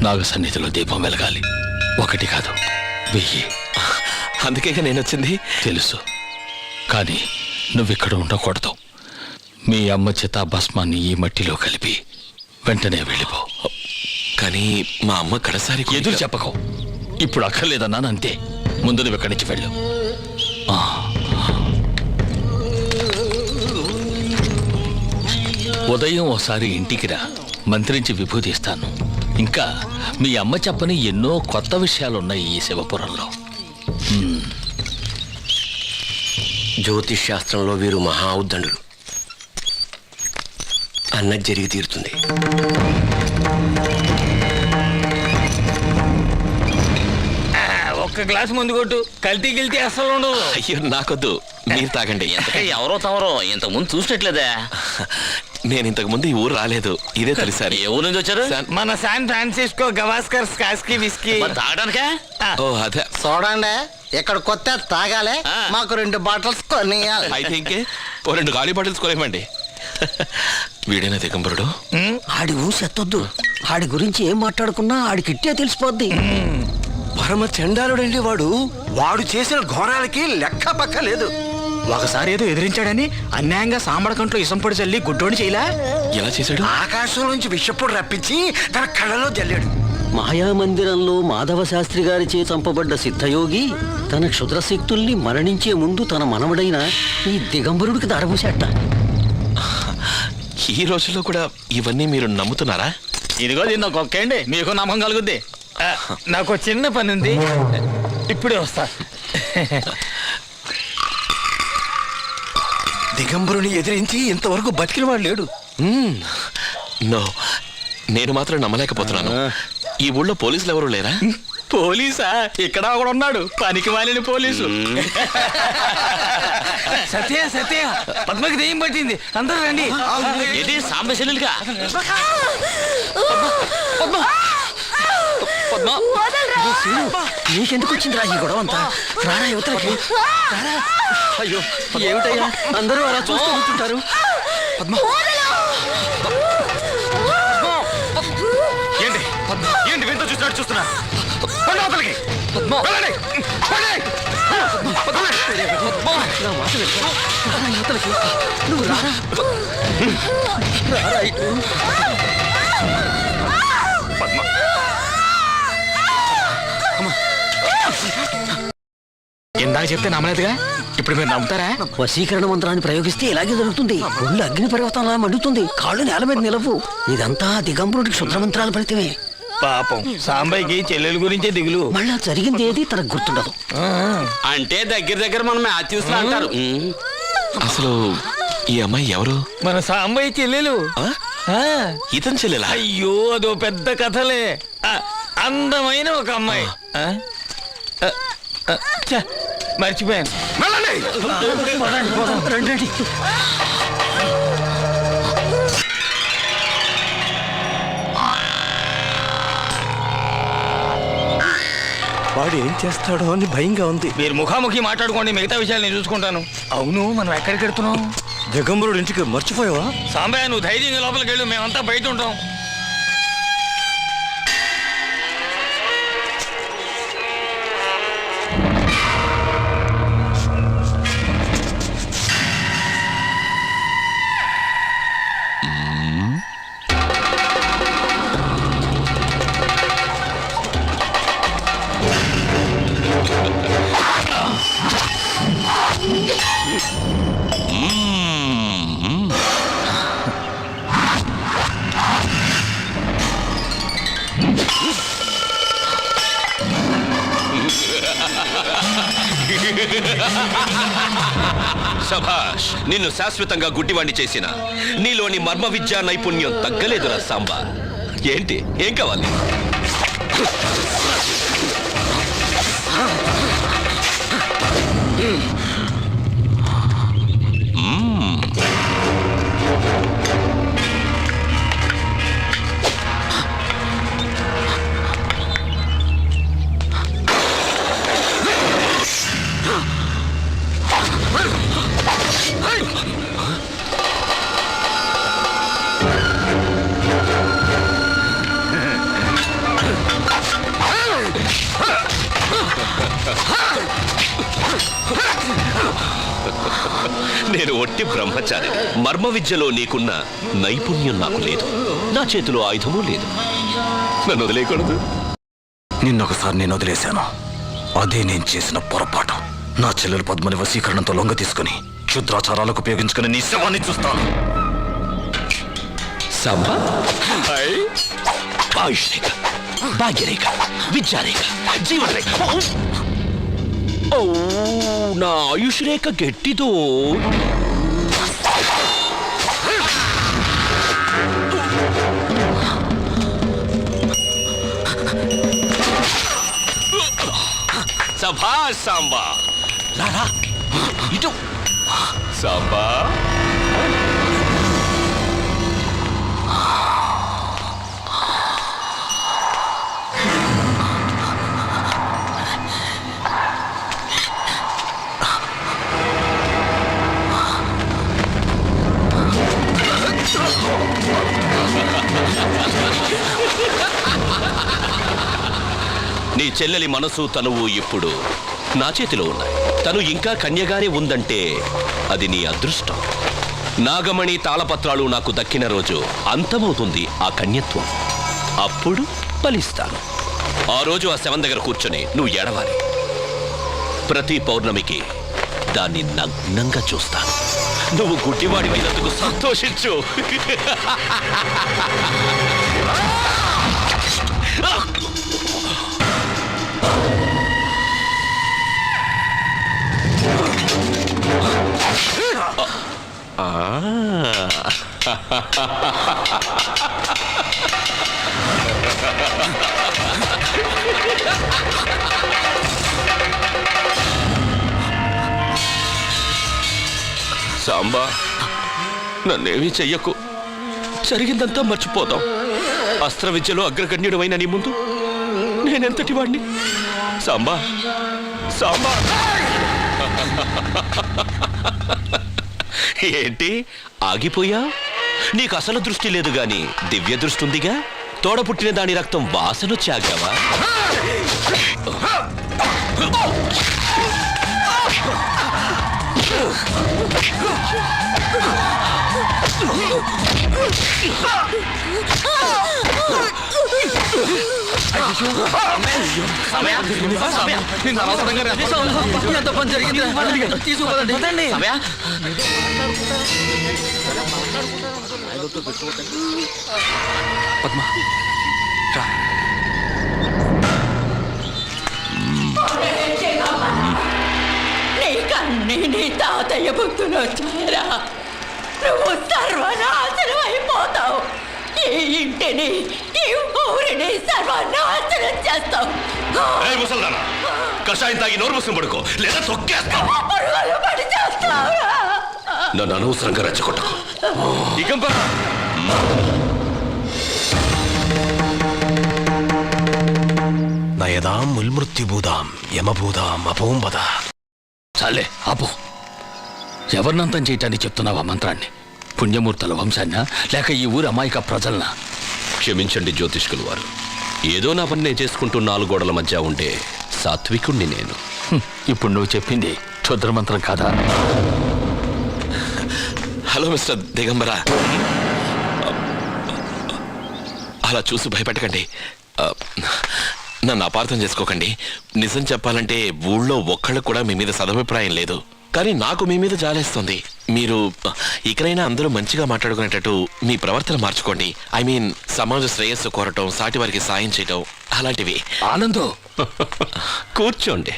నాగ సన్నిధిలో దీపం వెలగాలి. ఒకటి కాదు, 1000. అందుకే నేను వచ్చింది. తెలుసు, కానీ నువ్విక్కడ ఉండకూడదు. మీ అమ్మ చితా భస్మాన్ని ఈ మట్టిలో కలిపి వెంటనే వెళ్ళిపో. కానీ మా అమ్మ కడసారి ఎదురు చెప్పకో. ఇప్పుడు అక్కర్లేదన్నాను అంతే. ముందు నువ్వు ఇక్కడి నుంచి వెళ్ళు. ఉదయం ఓసారి ఇంటికి రా, మంత్రించి విభూతి ఇస్తాను. ఇంకా మీ అమ్మ చెప్పని ఎన్నో కొత్త విషయాలున్నాయి ఈ శివపురంలో. జ్యోతిష్ శాస్త్రంలో వీరు మహా ఉద్దండులు. అన్నది జరిగి తీరుతుంది. ఒక్క గ్లాస్ ముందు కొట్టు. కల్తీ గిల్తీ అసలు ఉండదు. అయ్యో నాకొద్దు, మీరు తాగండి. ఎవరో తవరో ఇంతకు ముందు చూసినట్లేదా? నేను ఇంతకు ముందు ఈ ఊరు రాలేదు, ఇదే తొలిసారి. ఏ ఊరు నుంచి వచ్చారు? మన శాన్ ఫ్రాన్సిస్కో గవాస్కర్ స్కాస్కీ విస్కీ. తాగడానికా? ఓ అదే. చూడండి, ఇక్కడ కొత్త తాగాలి. మాకు 2 బాటిల్స్ కొనియాలి. అయితే ఇంకే ఓ 2 గాలి బాటిల్స్ కొనేమండి. వీడైనా దిగంబరుడు. ఆడి ఊసెత్తొద్దు. ఆడి గురించి ఏం మాట్లాడుకున్నా ఆడికి ఇట్టే తెలిసిపోద్ది. పరమ చండాలుడండి వాడు. వాడు చేసిన ఘోరాలకి లెక్క పక్క లేదు. ఒకసారి ఏదో ఎదిరించాడని అన్యాయంగా సాంబడకంట్లో ఇసంపొడి చల్లి గుడ్డోని చేయలా? ఎలా చేశాడు? ఆకాశం నుంచి విషపొడి రప్పించి తన కళ్ళలో జల్లాడు. మాయామందిరంలో మాధవ శాస్త్రి గారిచే చంపబడ్డ సిద్ధయోగి తన క్షుద్రశక్తుల్ని మరణించే ముందు తన మనవడైన ఈ దిగంబరుడికి దారబూసేట. ఈ రోజుల్లో కూడా ఇవన్నీ మీరు నమ్ముతున్నారా? ఇదిగో దీన్ని ఒక్కేండి, మీకు నమ్మకం కలుగుద్ది. నాకు చిన్న పని ఉంది, ఇప్పుడే వస్తా. దిగంబరుని ఎదిరించి ఇంతవరకు బతికిన వాడు లేడు. నో, నేను మాత్రం నమ్మలేకపోతున్నాను. ఈ ఊళ్ళో పోలీసులు ఎవరు లేరా? పోలీసా? ఇక్కడ ఒకడు ఉన్నాడు, పనికి మాలిన పోలీసు. సత్య సత్య, పద్మకి దెయ్యం పట్టింది, అందరూ రండి. ఏంటి సాంబశల్యులుగా? పద్మ ఇదిగో సీను, నీకెందుకు వచ్చిందిరా ఈ గొడవ అంతా? రారా యువతలకి, రారా. అయ్యో ఏమిటయ్యా అందరూ అలా చూస్తూ కూర్చుంటారు? ఏంటి ఏంటి వింత చూసినట్టు చూస్తున్నా? పద్మ అవతలికి. వెళ్ళండి. వెళ్ళండి. నా మాట వినరా? రారా యువతలకి, నువ్వు రారా. రారా ఇటు. పద్మ ఇందాక చెప్తే నమ్మలేదుగా, ఇప్పుడు మీరు నమ్ముతారా? వశీకరణ మంత్రాన్ని ప్రయోగిస్తే ఇలాగే జరుగుతుంది. ఒళ్ళు అగ్ని పర్వతంలా మండుతుంది, కాళ్ళు నేల మీద నిలవు. ఇదంతా దిగంబరుడికి క్షుద్ర మంత్రాల ఫలితమే. పాపం సాంబయ్యకి చెల్లెల గురించే దిగులు. మళ్ళా జరిగింది ఏది తనకు గుర్తుండదు. అంటే దగ్గర మనం మ్యాథ్యూస్ అంటారు. అసలు ఈ అమ్మాయి ఎవరు? మన సాంబయ్య చెల్లెలు. ఆ, ఇతని చెల్లెలా? అయ్యో అదో పెద్ద కథలే. అందమైన ఒక అమ్మాయి. ఛ, మర్చిపోయాను. రండి. వాడు ఏం చేస్తాడో అని భయంగా ఉంది. మీరు ముఖాముఖి మాట్లాడుకోండి, మిగతా విషయాలు నేను చూసుకుంటాను. అవును, మనం ఎక్కడికి వెళ్తున్నాం? దిగంబరుడు ఇంటికి మర్చిపోయావా? సాంబయ్య నువ్వు ధైర్యంగా లోపలికి వెళ్ళు, మేమంతా బయట ఉంటాం. శభాష్, నిన్ను శాశ్వతంగా గుడ్డివాణ్ణి చేసిన నీలోని మర్మ విద్యా నైపుణ్యం తగ్గలేదురా సాంబా. ఏంటి, ఏం కావాలి? నేను ఒట్టి బ్రహ్మచారి. మర్మ విద్యలో నీకున్న నైపుణ్యం నాకు లేదు. నా చేతిలో ఆయుధమూ లేదు. నన్ను వదిలేయకూడదు. నిన్నొకసారి నేను వదిలేశాను. అదే నేను చేసిన పొరపాటు. నా చెల్లెలు పద్మని వశీకరణంతో లొంగ తీసుకుని క్షుద్రాచారాలకు ఉపయోగించుకుని నీ శవాన్ని చూస్తాను. సాంబా, ఆయుష్ రేఖ, భాగ్యరేఖ, విద్యారేఖ, జీవనరేఖ. ఓ, నా ఆయుష్ రేఖ గట్టిదో. సభాష్ సాంబా. రారా ఇటు. సాంబా, నీ చెల్లెలి మనసు తనువు ఇప్పుడు నా చేతిలో ఉన్నాయి. తను ఇంకా కన్యగానే ఉందంటే అది నీ అదృష్టం. నాగమణి తాళపత్రాలు నాకు దక్కిన రోజు అంతమవుతుంది ఆ కన్యత్వం. అప్పుడు ఫలిస్తాను. ఆ రోజు ఆ శవం దగ్గర కూర్చొని నువ్వు ఏడవాలి. ప్రతి పౌర్ణమికి దాన్ని నగ్నంగా చూస్తాను. నువ్వు గుడ్డివాడివైనందుకు సంతోషించు. సాంబా, నన్నేమీ చెయ్యకు. జరిగిందంతా మర్చిపోతాం. అస్త్ర విద్యలో అగ్రగణ్యుడమైన నీ ముందు నేనెంతటి వాడిని? సాంబా సాంబా ఏంటి ఆగిపోయా? నీకు అసలు దృష్టి లేదు గాని దివ్య దృష్టి ఉందిగా. తోడ పుట్టిన దాని రక్తం వాసన చాగావా? ఎంత పని జరిగింది తీసుకుపోదండి. పద్మ రా. నీకన్నీ నీ తాతయ్య బుద్ధులు వచ్చారా? నువ్వు సర్వనాశనం అయిపోతావు. ఈ ఇంటిని ఈ ఊరిని సర్వనాశనం చేస్తావు. కషాయం తాగి నోరు మూసుకుని పడుకో, లేదా తొక్కేస్తా. పురుగులు పడి చేస్తావురా? నన్ను అనవసరంగా రెచ్చగొట్టకు. నయదాం ముల్మృత్యుభూదాం యమభూదాం అపోంబద. చాలే ఆపు. ఎవరినంతం చేయటానికి చెప్తున్నావా మంత్రాన్ని? పుణ్యమూర్తుల వంశాన్నా లేక ఈ ఊరి అమాయక ప్రజలనా? క్షమించండి జ్యోతిష్కులు వారు. ఏదో నా పని నేను చేసుకుంటూ 4 గోడల మధ్య ఉండే సాత్వికుణ్ణి నేను. ఇప్పుడు నువ్వు చెప్పింది క్షుద్ర మంత్రం కాదా? హలో మిస్టర్ దిగంబర, అలా చూసి భయపెట్టకండి. నన్ను అపార్థం చేసుకోకండి. నిజం చెప్పాలంటే ఊళ్ళో ఒక్కళ్ళు కూడా మీ మీద సదభిప్రాయం లేదు. కానీ నాకు మీ మీద జాలేస్తుంది. మీరు ఇకనైనా అందరూ మంచిగా మాట్లాడుకునేటట్టు మీ ప్రవర్తన మార్చుకోండి. ఐ మీన్ సమాజ శ్రేయస్సు కోరటం, సాటి వారికి సాయం చేయటం అలాంటివి. ఆనందో కూర్చోండి.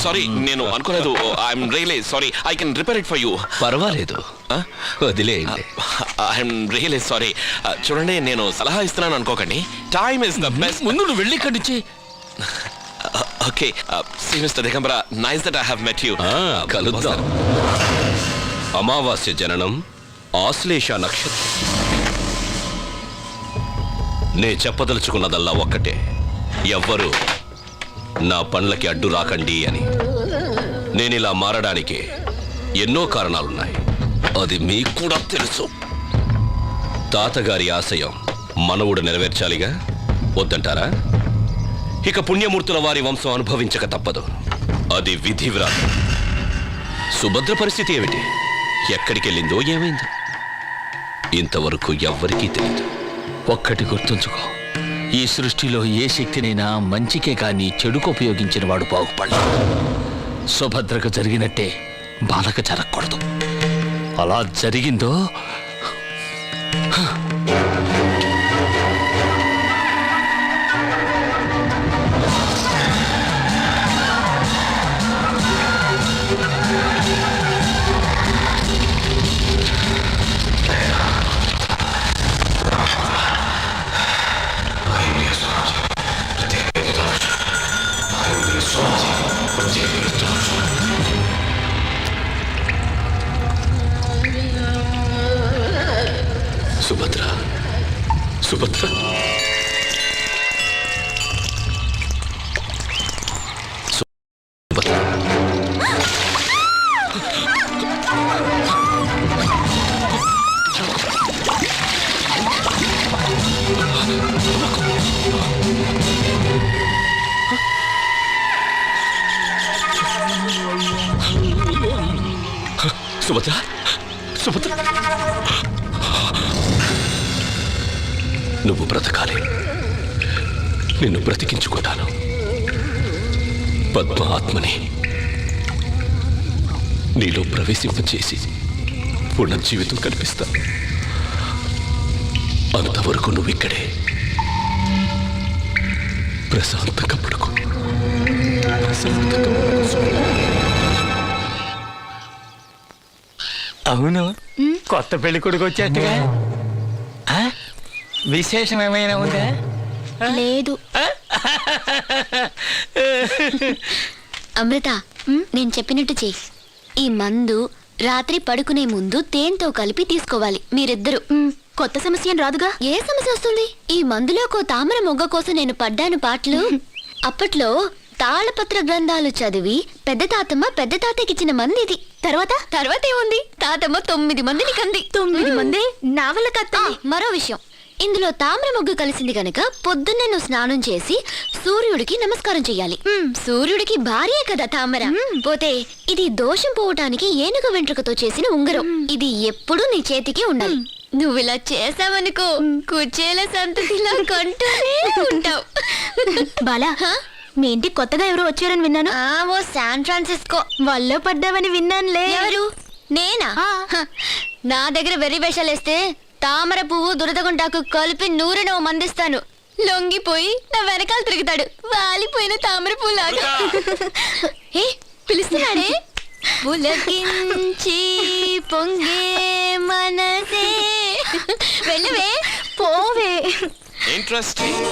సారీ, నేను అనుకోలేదు. I'm really sorry. I can repair it for you. పర్వాలేదు, వదిలేయండి. I'm really sorry. చూడండి, నేను సలహా ఇస్తున్నాను అనుకోకండి. Time is the best. ముందు నువ్వు వెళ్ళి ఇక్కడి నుంచి. Okay, see mister Digambara, nice that I have met you. కలుద్దాం. అమావాస్య జననం, ఆశ్లేష నక్షత్రం. నే చెప్పదలుచుకున్నదల్లా ఒక్కటే, ఎవ్వరూ నా పనులకి అడ్డు రాకండి అని. నేనిలా మారడానికి ఎన్నో కారణాలున్నాయి, అది మీకు కూడా తెలుసు. తాతగారి ఆశయం మనవుడు నెరవేర్చాలిగా, వద్దంటారా? ఇక పుణ్యమూర్తుల వారి వంశం అనుభవించక తప్పదు, అది విధివ్రాత. సుభద్ర పరిస్థితి ఏమిటి? ఎక్కడికెళ్ళిందో ఏమైందో ఇంతవరకు ఎవ్వరికీ తెలియదు. ఒక్కటి గుర్తుంచుకో, ఈ సృష్టిలో ఏ శక్తినైనా మంచికే కానీ చెడుకు ఉపయోగించిన వాడు బాగుపడ్డాడు. సుభద్రకు జరిగినట్టే బాలకు జరగకూడదు. అలా జరిగిందో సుభద్ర, సుభద్ర, సుభద్ర. సుభద్ర, సుభద్ర, నువ్వు బ్రతకాలి. నిన్ను బ్రతికించుకుంటాను. పద్మ ఆత్మని నీలో ప్రవేశింపచేసి పునర్జీవితం కల్పిస్తాను. అంతవరకు నువ్వు ఇక్కడే ప్రశాంతంగా పడుకో. అవును, కొత్త పెళ్లి కొడుకు వచ్చేట్టుగా. విశేషం ఏమైనా ఉందా? లేదు. అమృత, నేను చెప్పినట్టు చెయ్యి. ఈ మందు రాత్రి పడుకునే ముందు తేనెతో కలిపి తీసుకోవాలి మీరిద్దరు. కొత్త సమస్య రాదుగా? ఏ సమస్య వస్తుంది? ఈ మందులో తామర మొగ్గ కోసం నేను పడ్డాను పాటలు. అప్పట్లో తాళపత్ర గ్రంథాలు చదివి పెద్ద తాతయ్యకిచ్చిన మంది ఇది. తర్వాత ఏముంది? తాతమ్మ 9 మందిని కంది. 9 మంది నా వల్ల కత్త. మరో విషయం, ఇందులో తామర మొగ్గు కలిసింది గనక పొద్దున్నే నువ్వు స్నానం చేసి సూర్యుడికి నమస్కారం చెయ్యాలి. సూర్యుడికి భార్యే కదా తామర. పోతే ఇది దోషం పోవటానికి ఏనుగు వెంట్రుకతో చేసిన ఉంగరం. ఇది ఎప్పుడూ నీ చేతికి ఉండాలి. నువ్వు ఇలా చేసావనుకో కుచేల సంతతిలో కొంటూనే ఉంటావు. బాలా, మీ ఇంటికి కొత్తగా ఎవరో వచ్చారని విన్నాను. ఓ శాన్ ఫ్రాన్సిస్కో వాళ్ళలో పడ్డావని విన్నానులే. ఎవరు? నేనా? నా దగ్గర వెర్రి వేషాలేస్తే తామర పువ్వు దురదగుంటాకు కలిపి నూనె మందిస్తాను. లొంగిపోయి నా వెనకాల తిరుగుతాడు వాలిపోయిన తామర పువ్వులాగా. ఏ పిలుస్తున్నాడే? పులకించి పొంగే మనసే. వెళ్ళవే, పోవే. Interesting,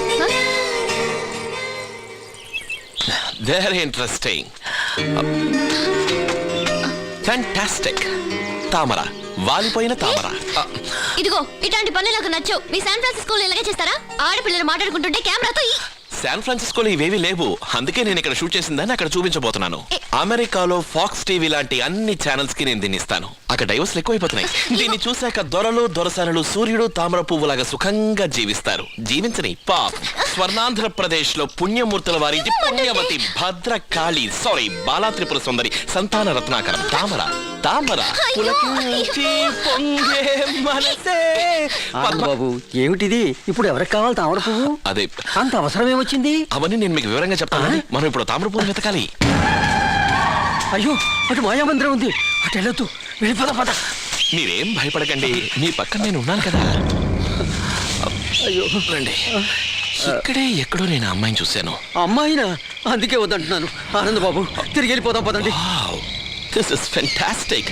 very interesting, fantastic. తామర, వాలిపోయిన తామర. ఇదిగో ఇట్లాంటి పనులు నాకు నచ్చవు. మీ శాన్ ఫ్రాన్సిస్కోలో ఇలాగే చేస్తారా? ఆడపిల్లలు మాట్లాడుకుంటుంటే కెమెరాతో శాన్ ఫ్రాన్సిస్కోలో ఇవేవి లేవు, అందుకే నేను ఇక్కడ షూట్ చేసిందని అక్కడ చూపించబోతున్నాను. అమెరికాలో ఫాక్స్ టీవీ లాంటి అన్ని ఛానల్స్ కి నేను దీన్ని ఇస్తాను. అక్కడ డైవర్స్లు ఎక్కువైపోతున్నాయి. దీన్ని చూశాక దొరలు దొరసానులు సూర్యుడు తామర పువ్వులాగా సుఖంగా జీవిస్తారు. జీవించని పాప్ స్వర్ణాంధ్రప్రదేశ్ లో పుణ్యమూర్తుల వారి పుణ్యవతి భద్రకాళి బాలా త్రిపుర సుందరి సంతాన రత్నాకరం తామర. తామర పులకించి పొంగే మనసే. బాబు ఏమిటిది? ఇప్పుడు ఎవరికి కావాలి తామర పువ్వు? అదే అంత అవసరం ఏమొచ్చింది? అవన్నీ నేను మీకు వివరంగా చెప్తాను. మనం ఇప్పుడు తామర పువ్వును వెతకాలి. అయ్యో, అటు మాయామందిరం ఉంది, అటు వెళ్ళొద్దు, వెళ్ళిపోదా పద. మీరేం భయపడకండి, మీ పక్కన నేను ఉన్నాను కదా. అయ్యో రండి. ఇక్కడే ఎక్కడో నేను ఆ అమ్మాయిని చూశాను. అమ్మాయినా? అందుకే వద్దంటున్నాను. ఆనంద్ బాబు, తిరిగి వెళ్ళిపోదాం పదండి. This is fantastic.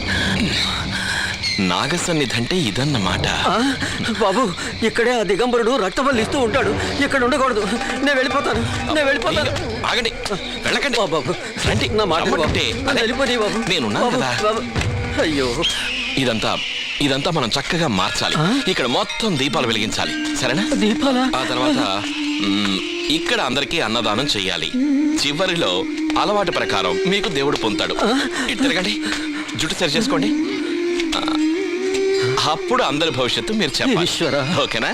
నాగసన్నిధి అంటే ఇదన్నమాట. బాబు, ఇక్కడే ఆ దిగంబరుడు రక్తబల్లి ఇస్తూ ఉంటాడు. ఇక్కడ ఉండకూడదు. నేను వెళ్ళిపోతాను. ఆగండి, వెళ్ళకండి బాబు. రండి, నా మాట వెళ్ళిపోయి బాబు. నేనున్నాను కదా. అయ్యో, ఇదంతా మనం చక్కగా మార్చాలి. ఇక్కడ మొత్తం దీపాలు వెలిగించాలి, సరేనా? దీపాలా? ఆ తర్వాత ఇక్కడ అందరికీ అన్నదానం చెయ్యాలి. చివరిలో అలవాటు ప్రకారం మీకు దేవుడు పొందుతాడు. ఇటు తిరగండి, జుట్టు సరి చేసుకోండి. అప్పుడు అందరి భవిష్యత్తు మీరు చెప్పాలి. ఓకేనా?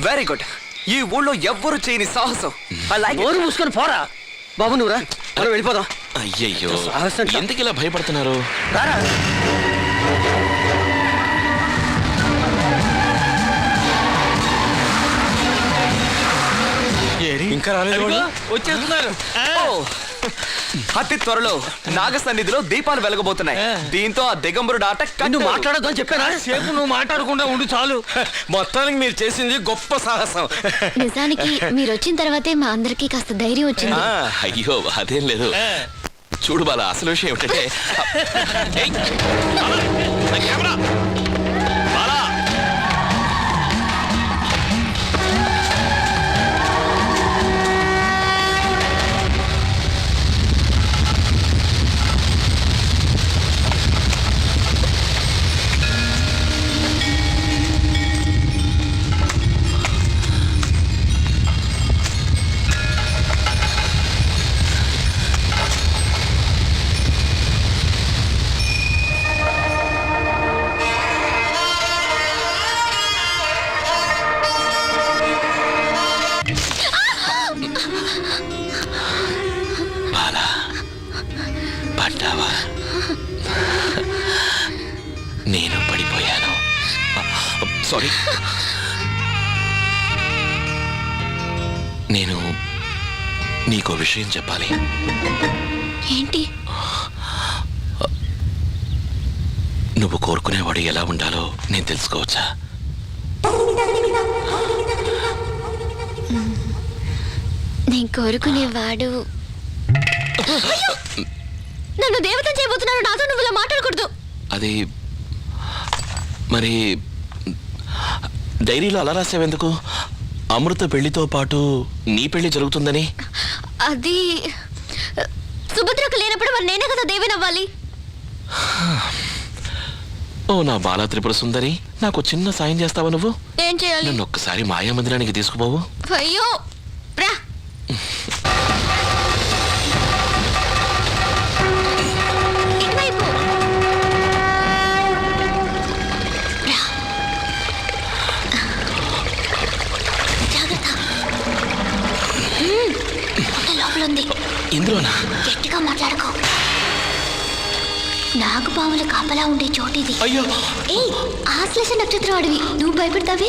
Very good. ఈ ఊళ్ళో ఎవ్వరు చేయని సాహసం. మూసుకొని పోరా బాబు. నువ్వురా, మనం వెళ్ళిపోదాం. అయ్యయ్యో, ఎందుకు ఇలా భయపడుతున్నారు? ఇంకా రాలేదు, వచ్చేస్తున్నారు. అతి త్వరలో నాగ సన్నిధిలో దీపాలు వెలగబోతున్నాయి. దీంతో ఆ దిగంబరుడు ఆట నువ్వు మాట్లాడదు అని చెప్పానా? సేపు నువ్వు మాట్లాడకుండా ఉండు చాలు. మొత్తానికి మీరు చేసింది గొప్ప సాహసం. నిజానికి మీరు వచ్చిన తర్వాతే మా అందరికి కాస్త ధైర్యం వచ్చింది. అయ్యో అదేం లేదు. చూడు బాల, అసలు విషయం ఏమిటంటే పడ్డావా? నేను పడిపోయాను. సారీ. నేను నీకో విషయం చెప్పాలి. ఏంటి? నువ్వు కోరుకునేవాడు ఎలా ఉండాలో నేను తెలుసుకోవచ్చా? నేను కోరుకునేవాడు నన్ను దేవత చేయబోతున్నాడు. నాతో నువ్వు ఇలా మాట్లాడకూడదు. అది మరి డైరీలో అలా రాసావెందుకు? అమృత పెళ్లితో పాటు నీ పెళ్లి జరుగుతుందని. అది సుభద్రకు లేనప్పుడు మరి నేనే కదా దేవిని అవ్వాలి. ఓ నా బాల త్రిపుర సుందరి, నాకు చిన్న సాయం చేస్తావా నువ్వు? ఏం చేయాలి? నన్ను ఒక్కసారి మాయా మందిరానికి తీసుకుపోవు. అయ్యో రా. ఇటువైపు రా. జాగ్రత్త. లోపల ఉంది. ఇందులోనా? గట్టిగా మాట్లాడుకో. నాగుపాముల కాపలా ఉండే చోటిది. అయ్యో, ఏయ్, ఆశ్లేష నక్షత్రం అడివి, నువ్వు భయపడతావే?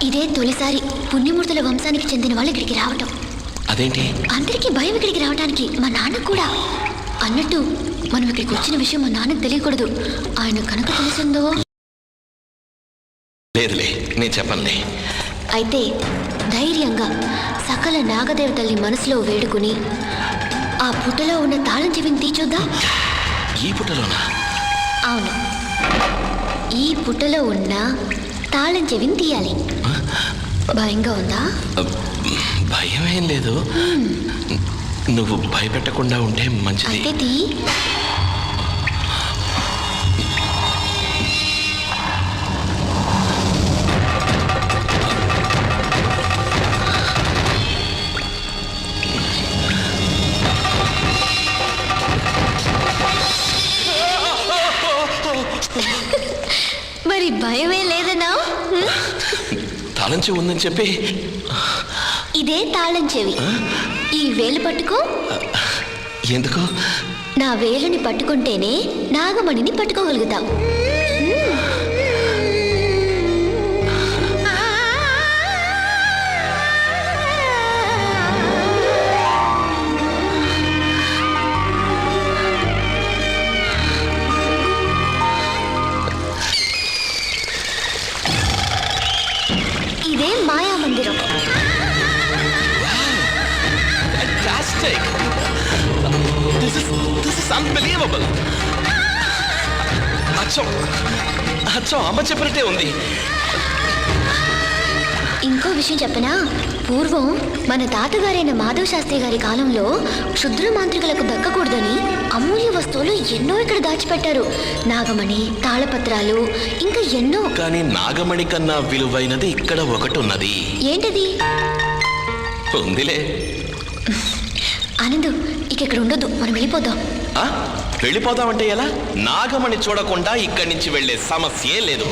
ఇదే తొలిసారి పుణ్యమూర్తుల వంశానికి చెందిన వాళ్ళు ఇక్కడికి రావటం. అదేంటి? అందరికీ భయం ఇక్కడికి రావడానికి, మా నాన్న కూడా. అన్నట్టు మనం ఇక్కడికి వచ్చిన విషయం మా నాన్నకు తెలియకూడదు. ఆయన కనుక తెలిసిందో. లేదులే, నేను చెప్పనులే. అయితే ధైర్యంగా సకల నాగదేవతల్ని మనసులో వేడుకుని ఆ పుట్టలో ఉన్న తాళం చెవిని తీచొద్దా? ఈ పుట్టలోనా? అవును, ఈ పుట్టలో ఉన్న తాళం చెవిని తీయాలి. భయంగా ఉందా? భయం ఏం లేదు. నువ్వు భయపెట్టకుండా ఉంటే మంచిది. అయితే తీ. మరి భయమే లేదన్నా? తాళం చెవి ఉందని చెప్పి. ఇదే తాళం చెవి. ఈ వేలు పట్టుకో. ఎందుకు? నా వేలుని పట్టుకుంటేనే నాగమణిని పట్టుకోగలుగుతావు. ఇదే మాయా మందిరం. Fantastic! This is unbelievable! అచ్చం అమ్మ చెప్పినట్టే ఉంది. ఇంకో విషయం చెప్పనా? పూర్వం మన తాతగారైన మాధవ శాస్త్రి గారి కాలంలో క్షుద్ర మాంత్రికులకు దక్కకూడదని అమూల్య వస్తువులు ఎన్నో ఇక్కడ దాచిపెట్టారు. నాగమణి, తాళపత్రాలు, ఇంకా ఎన్నో. కానీ నాగమణి కన్నా విలువైనది ఇక్కడ ఒకటి ఉన్నది. ఏంటది? ఉందిలే. ఆనందు, ఇక ఇక్కడ ఉండొద్దు, మనం వెళ్ళిపోదాం. వెళ్ళిపోదామంటే ఎలా? నాగమణి చూడకుండా ఇక్కడి నుంచి వెళ్ళే సమస్యే లేదు.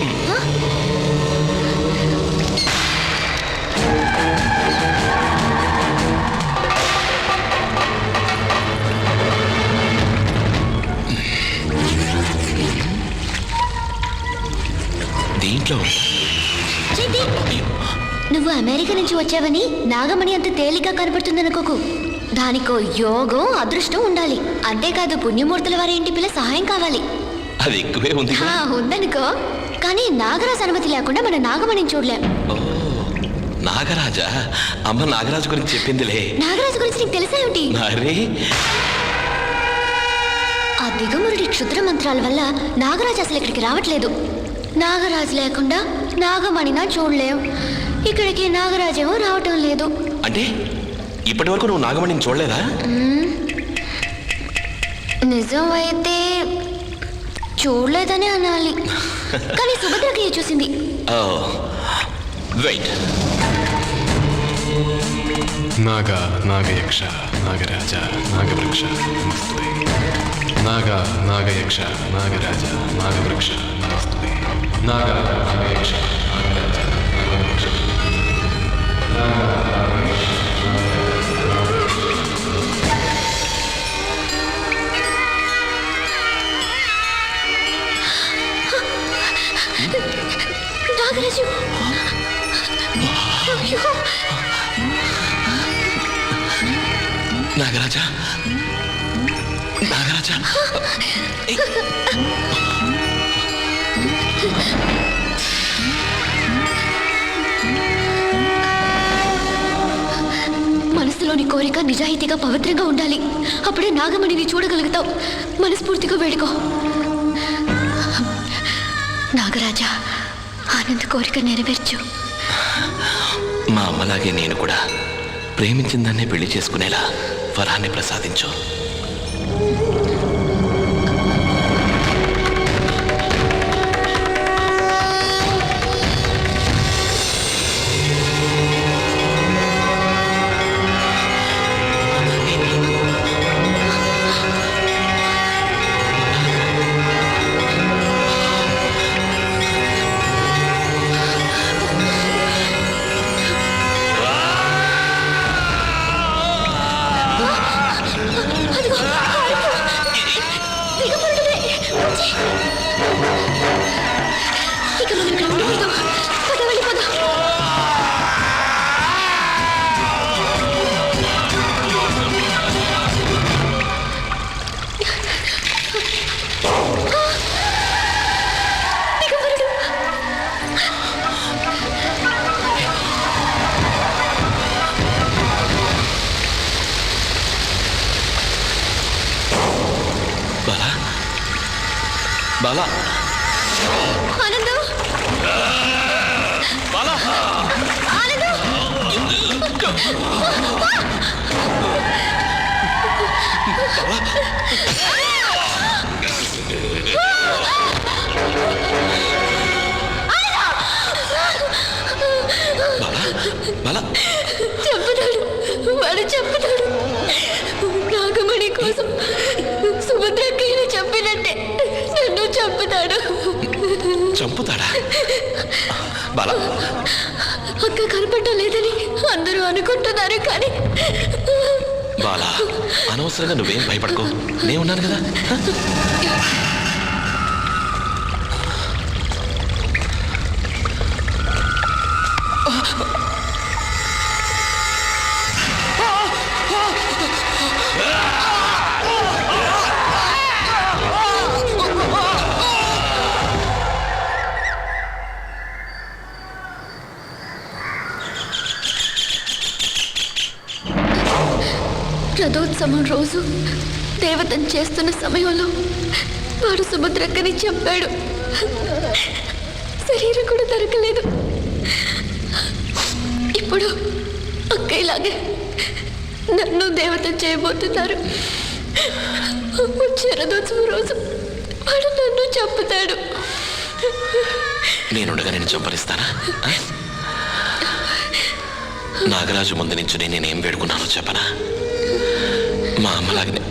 దీంట్లో నువ్వు అమెరికా నుంచి వచ్చావని నాగమణి అంత తేలిక కనపడుతుందనుకోకు. దానికో యోగం, అదృష్టం ఉండాలి. అంతేకాదు పుణ్యమూర్తుల వారి ఇంటి పిల్ల సహాయం కావాలి. అది ఎక్కువే ఉంది. ఉందనుకో, కానీ నాగరాజు అనుమతి లేకుండా మన నాగమణిని చూడలేం. నాగరాజా? అమ్మ నాగరాజు గురించి చెప్పిందిలే. నాగరాజు గురించి నీకు తెలుసా ఏమిటి? మరి ఆ దిగమురుడి క్షుద్ర మంత్రాల వల్ల నాగరాజు అసలు ఇక్కడికి రావట్లేదు. నాగరాజు లేకుండా నాగమణినా చూడలేం. ఇక్కడికి నాగరాజేమో రావటం లేదు. అంటే ఇప్పటి వరకు నువ్వు నాగమణిని చూడలేదా? నిజం అయితే చూడలేదని అనాలి. కానీ సుభద్రకి చూసింది. వెయిట్. నాగయక్ష నాగరాజ నాగవృక్ష నమస్తే. నాగయక్ష నాగరాజ నాగవృక్ష నమస్తే. నాగయక్ష నాగరాజ నాగవృక్ష. నాగరాజు, నాగరాజా, నాగరాజా. మనసులోని కోరిక నిజాయితీగా పవిత్రంగా ఉండాలి. అప్పుడే నాగమణిని చూడగలుగుతావు. మనస్ఫూర్తిగా వేడుకో. నాగరాజా, ఆనంద్ కోరిక నెరవేర్చు. మా అమ్మలాగే నేను కూడా ప్రేమించిన దాన్నే పెళ్లి చేసుకునేలా వరాన్ని ప్రసాదించు. బాలా ఆనందు బాలా ఆనందు బాలా చెప్పుతాడు వాడు చెప్పుతాడు నాగమణి కోసం సుభద్రక్కయ్యని చెప్పినట్టే నన్ను చంపుతాడు. చంపుతాడా? బాలా అక్క కనపడలేదని అందరూ అనుకుంటున్నారు కానీ బాలా అనవసరంగా నువ్వేం భయపడకో, నేను ఉన్నాను కదా. రథోత్సవం రోజు దేవతను చేస్తున్న సమయంలో వాడు సుభద్రక్కని చంపాడు. శరీరం కూడా దొరకలేదు. ఇప్పుడు అక్కయ్యలాగే నన్ను దేవతను చేయబోతున్నారు. వచ్చే రథోత్సవం రోజు వాడు నన్ను చంపుతాడు. నేనుండగా నేను చంపనిస్తానా? నాగరాజు ముందు నుంచి నేనేం వేడుకున్నానో చెప్పనా? మా అమ్మలాగనే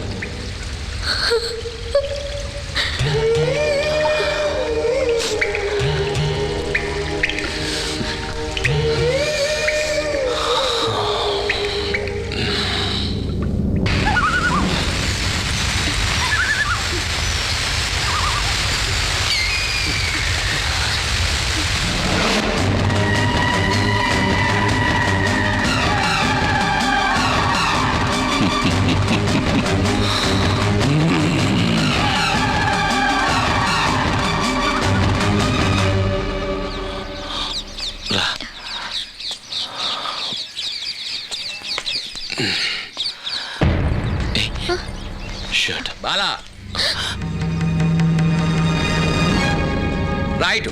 బాలా రైట్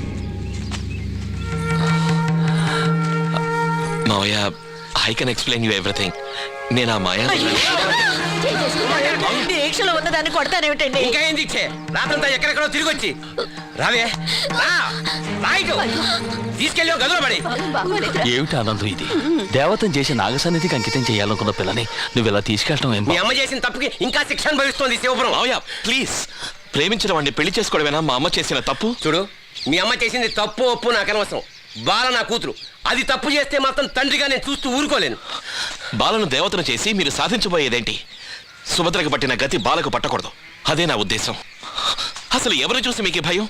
మావయ్య, I can explain you everything. నేను ఆ మాయా దీక్షలో ఉన్నదాన్ని కొడతానేమిటండి? ఇంకా ఏం దీక్షే? రాత్రంతా ఎక్కడెక్కడో తిరిగి వచ్చి రావే రైట్ తీసుకెళ్ళి గదిలో పడి. ఏమిటి ఆనందం ఇది? దేవతను చేసి నాగసన్నిధికి అంకితం చేయాలనుకున్న పిల్లని నువ్వు ఇలా తీసుకెళ్ళటం ఏం? మీ అమ్మ చేసిన తప్పుకి ఇంకా శిక్ష అనుభవిస్తోంది శివపురం. మావయ్య ప్లీజ్, ప్రేమించిన వాడిని పెళ్లి చేసుకోవడమేనా మా అమ్మ చేసిన తప్పు? చూడు, మీ అమ్మ చేసింది తప్పు ఒప్పు నాకు అనవసరం. బాల నా కూతురు, అది తప్పు చేస్తే మాత్రం తండ్రిగా నేను చూస్తూ ఊరుకోలేను. బాలను దేవతను చేసి మీరు సాధించబోయేదేంటి? సుభద్రకు పట్టిన గతి బాలకు పట్టకూడదు, అదే నా ఉద్దేశం. అసలు ఎవరు చూసి మీకు భయం?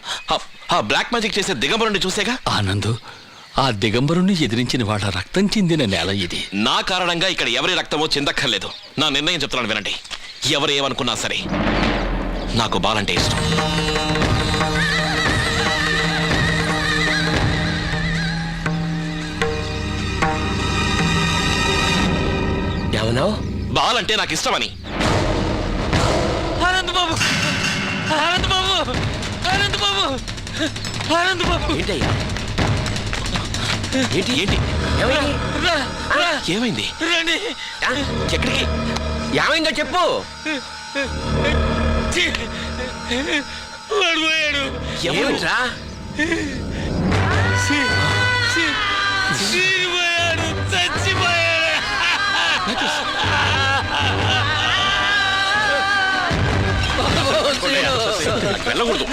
ఆ బ్లాక్ మ్యాజిక్ చేసే దిగంబరుని చూసేగా. ఆనందు, ఆ దిగంబరుని ఎదిరించిన వాళ్ళ రక్తం చెందిన నేల ఇది. నా కారణంగా ఇక్కడ ఎవరి రక్తమో చిందక్కర్లేదు. నా నిర్ణయం చెప్తున్నాను వినండి. ఎవరు ఏమనుకున్నా సరే నాకు బాలంటే ఇష్టం. ఏమన్నావు? బాలంటే నాకు ఇష్టమని. ఆనంద్ బాబు, ఆనంద్ బాబు, ఆనంద్ బాబు, ఆనంద్ బాబు. ఏంటయ్యా? ఏంటి ఏంటి ఏమైంది? రండి. ఎక్కడికి? ఏమైందో చెప్పు. వాడు పోయాడు. ఏమిట్రా? చచ్చిపోయాడు, చచ్చిపోయాడు. వెళ్ళకూడదు.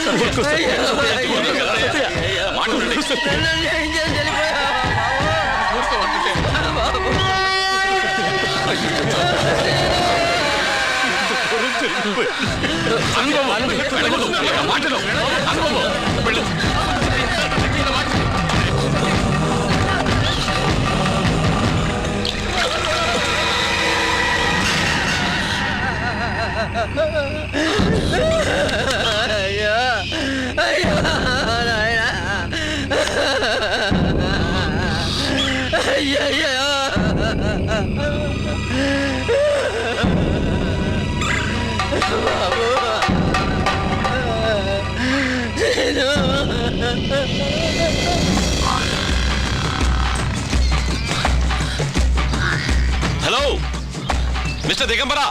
మిస్టర్ దిగంబరా,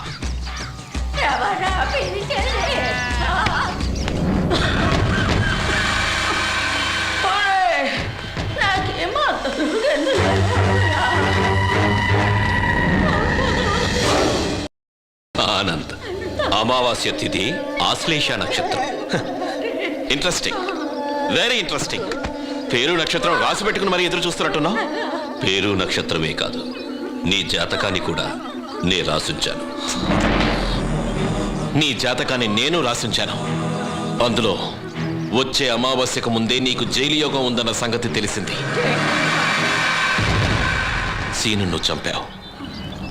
ఆనంద్, అమావాస్య తిథి, ఆశ్లేష నక్షత్రం. Interesting, very interesting. పేరు నక్షత్రం రాసి పెట్టుకుని మరి ఎదురు చూస్తున్నట్టున్నావు. పేరు నక్షత్రమే కాదు, నీ జాతకాన్ని కూడా నే రాసుంచాను. నీ జాతకాన్ని నేను రాసుంచాను. అందులో వచ్చే అమావాస్యకు ముందే నీకు జైలు యోగం ఉందన్న సంగతి తెలిసింది. సీను నువ్వు చంపావు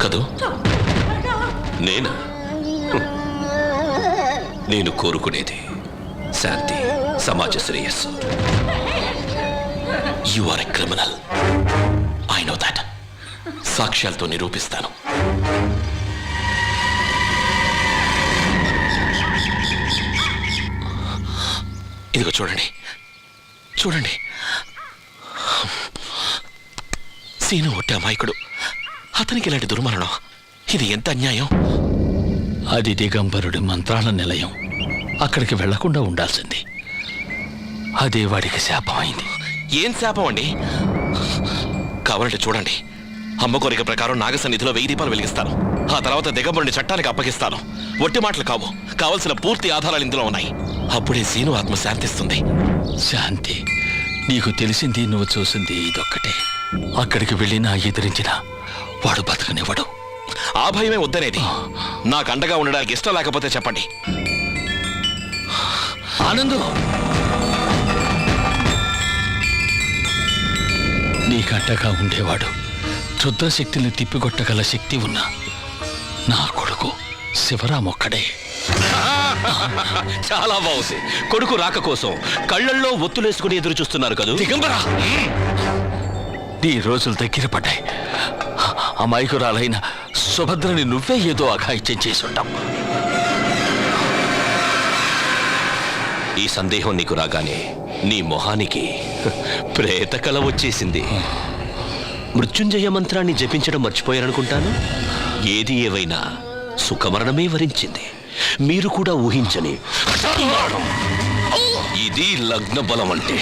కదూ? నేను నేను కోరుకునేది శాంతి, సమాజ శ్రేయస్సు. You are a criminal. I know that. సాక్ష్యాలతో నిరూపిస్తాను. ఇదిగో చూడండి, చూడండి. సీను ఒట్టి అమాయకుడు, అతనికి ఇలాంటి దుర్మరణం. ఇది ఎంత అన్యాయం. అది దిగంబరుడి మంత్రాల నిలయం. అక్కడికి వెళ్లకుండా ఉండాల్సింది. అదే వాడికి శాపం అయింది. ఏం శాపం అండి? కావాలంటే చూడండి. అమ్మ కోరిక ప్రకారం నాగసన్నిధిలో 1000 దీపాలు వెలిగిస్తాను. ఆ తర్వాత దిగంబరుని చట్టానికి అప్పగిస్తాను. ఒట్టి మాటలు కావు, కావలసిన పూర్తి ఆధారాలు ఇందులో ఉన్నాయి. అప్పుడే సీను ఆత్మ శాంతిస్తుంది. శాంతి, నీకు తెలిసింది, నువ్వు చూసింది ఇదొక్కటే. అక్కడికి వెళ్ళినా ఎదిరించినా వాడు బతకనివ్వడు. ఆ భయమే వద్దనేది. నాకు అండగా ఉండడానికి ఇష్టం లేకపోతే చెప్పండి. ఆనందు, నీకంటగా ఉండేవాడు రుద్రశక్తిని తిప్పికొట్టగల శక్తి ఉన్న నా కొడుకు శివరాం ఒక్కడే. చాలా బాగుంది. కొడుకు రాక కోసం కళ్ళల్లో ఒత్తులేసుకుని ఎదురు చూస్తున్నారు కదా దిగంబరా. నీ రోజులు దగ్గర పడ్డాయి. అమాయకురాలైన సుభద్రని నువ్వే ఏదో అఘాయిత్యం చేసుంటావు. ఈ సందేహం నీకు రాగానే నీ మొహానికి ప్రేత కళ వచ్చేసింది. మృత్యుంజయ మంత్రాన్ని జపించడం మర్చిపోయారనుకుంటాను. ఏది ఏవైనా సుఖమరణమే వరించింది. మీరు కూడా ఊహించని ఇది లగ్న బలం అంటే.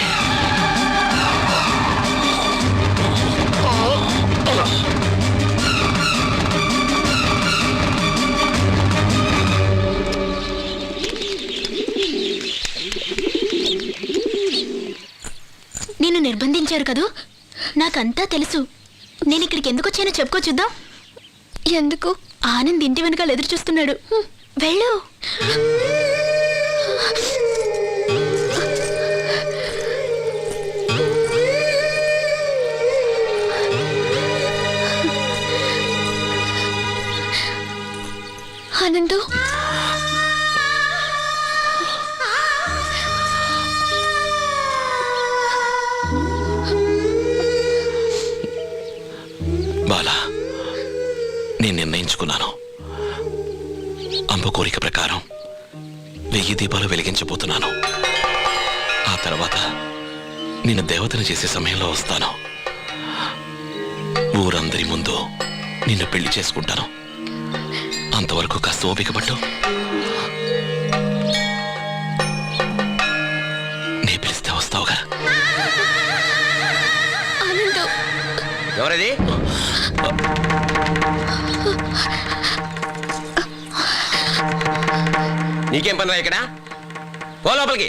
నిన్ను నిర్బంధించారు కదూ? నాకంతా తెలుసు. నేను ఇక్కడికి ఎందుకు వచ్చానో చెప్పుకో చూద్దాం. ఎందుకు? ఆనంద్ ఇంటి వెనకాల ఎదురు చూస్తున్నాడు. వెళ్ళు. ఆనందు, బాలా, నేను నిర్ణయించుకున్నాను. అంబ కోరిక ప్రకారం 1000 దీపాలు వెలిగించబోతున్నాను. ఆ తర్వాత నేను దేవతను చేసే సమయంలో వస్తాను. ఊరందరి ముందు నిన్ను పెళ్లి చేసుకుంటాను. అంతవరకు కాస్త ఓపిక పట్టు. నీ పిలిస్తే వస్తావుగా. ఎవరది? నీకేం పని రా ఇక్కడ? పో లోపలికి.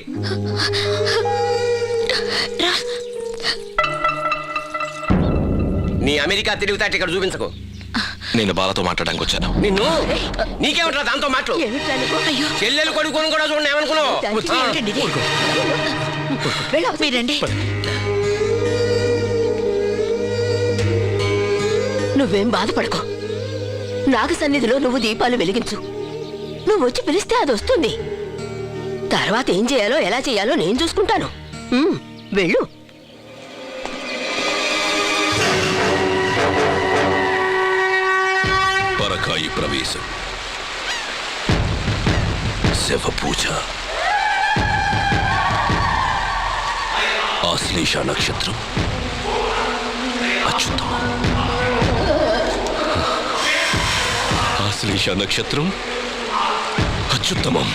నీ అమెరికా తిరుగుతాటి ఇక్కడ చూపించకు. నేను బాలతో మాట్లాడడానికి వచ్చాను. నిన్ను నీకేమంటారా దాంతో మాటలు? చెల్లెలు కొడుకుని కూడా చూడండి. ఏమనుకున్నావు? మీరండి. నువ్వేం బాధపడకు. నాగ సన్నిధిలో నువ్వు దీపాలు వెలిగించు. నువ్వు వచ్చి పిలిస్తే అది వస్తుంది. తర్వాత ఏం చేయాలో ఎలా చేయాలో నేను చూసుకుంటాను. వెళ్ళు. పరకాయి ప్రవేశం, శవ పూజ, ఆశ్లేష నక్షత్రం, అచ్యుతం. ఆ ఆశ్లేష నక్షత్రం అత్యుత్తమం.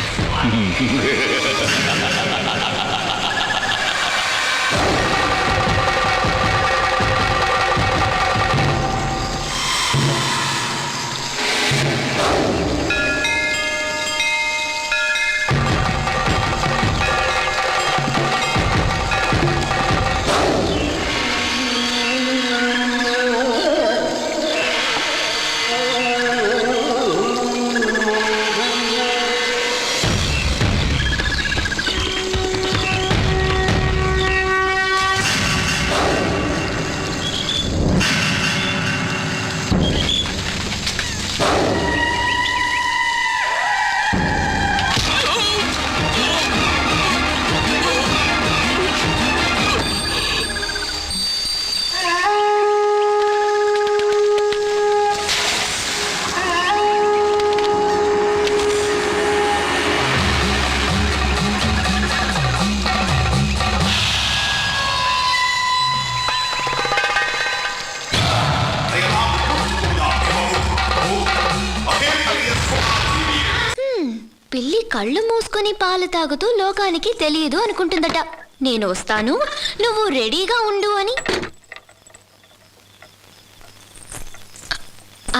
పిల్లి కళ్ళు మూసుకొని పాలు తాగుతూ లోకానికి తెలియదు అనుకుంటుందట. నేను వస్తాను, నువ్వు రెడీగా ఉండు అని.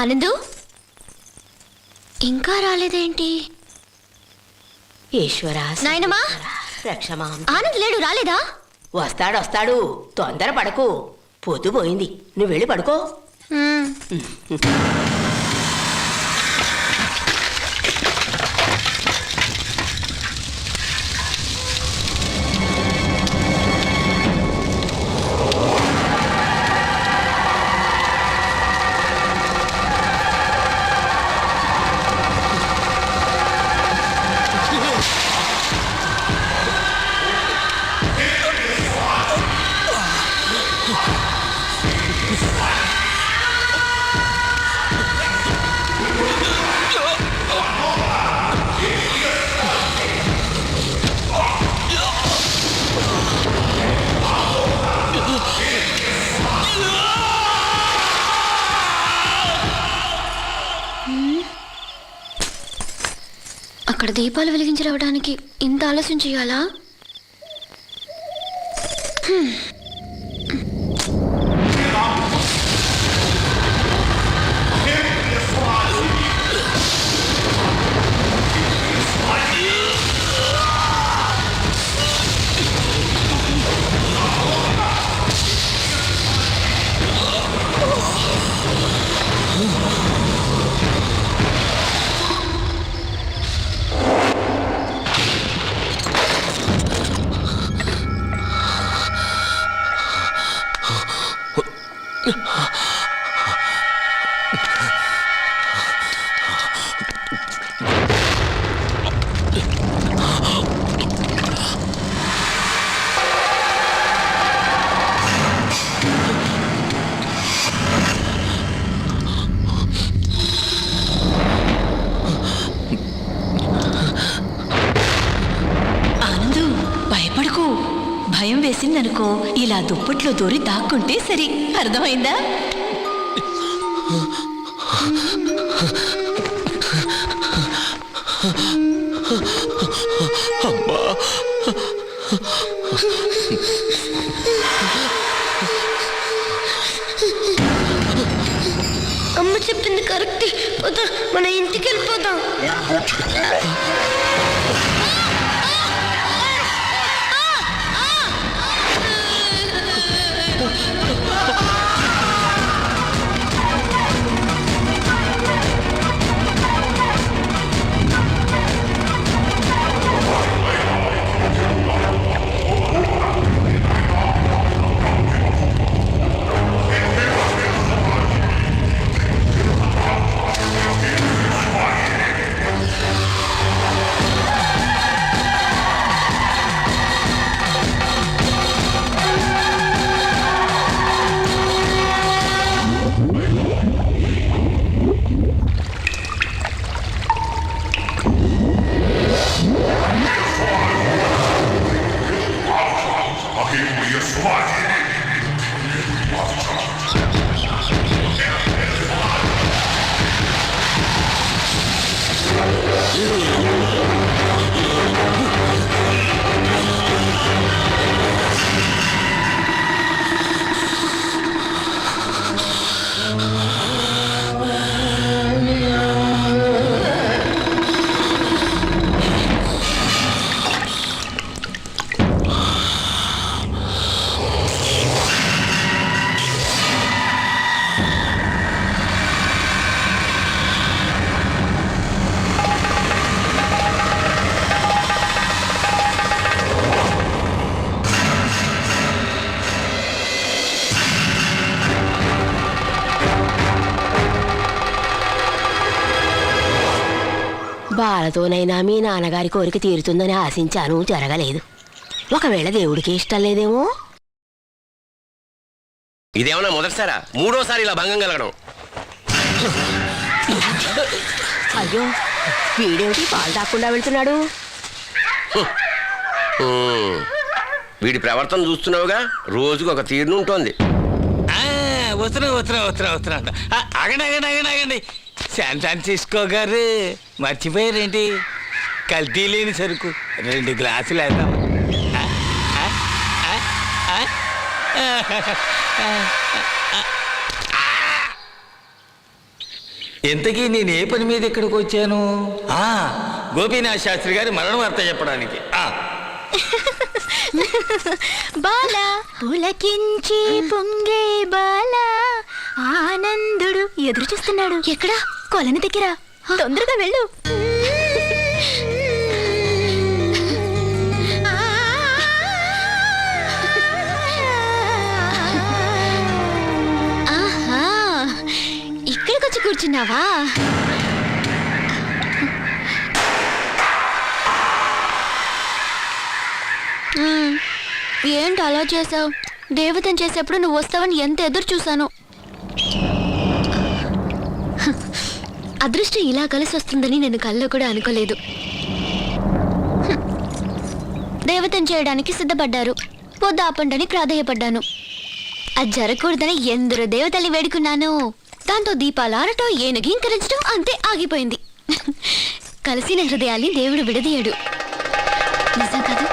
ఆనందు ఇంకా రాలేదేంటి? ఈశ్వరా నాయనమ్మా, రక్షమా. ఆనంద్ లేడు, రాలేదా? వస్తాడు. తొందర పడకు, పొద్దు పోయింది. నువ్వు వెళ్ళి పడుకో. అక్కడ దీపాలు వెలిగించి రావడానికి ఇంత ఆలస్యం చేయాలా? భయం వేసిందనుకో, ఇలా దుప్పట్లో దూరి దాక్కుంటే సరి. అర్థమైందా? అమ్మ చెప్పింది కరెక్ట్. మన ఇంటికి వెళ్ళిపోతాం. బాలతోనైనా మీ నాన్నగారి కోరిక తీరుతుందని ఆశించాను, జరగలేదు. ఒకవేళ దేవుడికి ఇష్టం లేదేమో. ఇదేమన్నా మొదటిసారా? మూడోసారి ఇలా భంగం కలగడం. అయ్యో, వీడేమిటి పాలు తాకుండా వెళ్తున్నాడు? వీడి ప్రవర్తన చూస్తున్నావుగా, రోజుకు ఒక తీరును ఉంటుంది. వస్తున్నా. ఆగండి. శాన్ ఫ్రాన్సిస్కో గారు మర్చిపోయారేంటి? కల్తీ లేని సరుకు 2 గ్లాసులు వేద్దాం. ఇంతకీ నేను ఏ పని మీద ఇక్కడికి వచ్చాను? గోపీనాథ్ శాస్త్రి గారి మరణ వార్త చెప్పడానికి. బాలా పులకించి పొంగే బాలా, ఆనందుడు ఎదురు చూస్తున్నాడు. ఎక్కడ? కొలని దగ్గర. తొందరగా వెళ్ళు. ఆహా, ఇక్కడికొచ్చి కూర్చున్నావా? ఏంటి అలా చేసావు? దేవతను చేసేప్పుడు నువ్వు వస్తావని ఎంత ఎదురు చూశాను. అదృష్టం ఇలా కలిసి వస్తుందని నేను కల్లో కూడా అనుకోలేదు. దేవతను చేయడానికి సిద్ధపడ్డారు, పొద్దు ఆపండని ప్రాధేయపడ్డాను. అది జరగకూడదని ఎందరో దేవతల్ని వేడుకున్నాను. దాంతో దీపాలారటం, ఏనుగీంకరించడం, అంతే ఆగిపోయింది. కలిసిన హృదయాల్ని దేవుడు విడదీయడు. నిజం కాదు?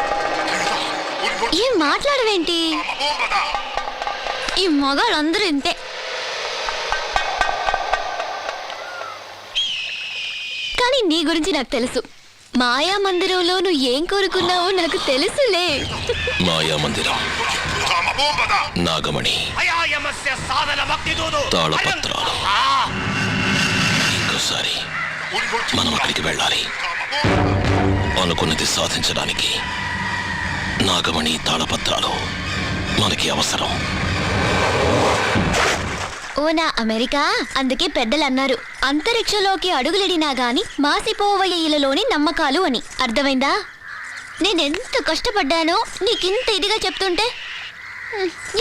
ఏం మాట్లాడవేంటి? ఈ మగాళ్ళందరూ ఇంతే. కానీ నీ గురించి నాకు తెలుసు. మాయా మందిరంలో నువ్వు ఏం కోరుకున్నావో నాకు తెలుసులే. మాయా మందిరం, నాగమణి, తాళపత్రాలు. ఇంకోసారి మనం అక్కడికి వెళ్ళాలి. అనుకున్నది సాధించడానికి నాగమణి, తాళపత్రాలు మనకి అవసరం. ఓ నా అమెరికా, అందుకే పెద్దలు అన్నారు, అంతరిక్షంలోకి అడుగులెడినా గాని మాసిపోవయ్య ఇలలోని నమ్మకాలు అని. అర్థమైందా? నేనెంత కష్టపడ్డానో నీకింత ఇదిగా చెప్తుంటే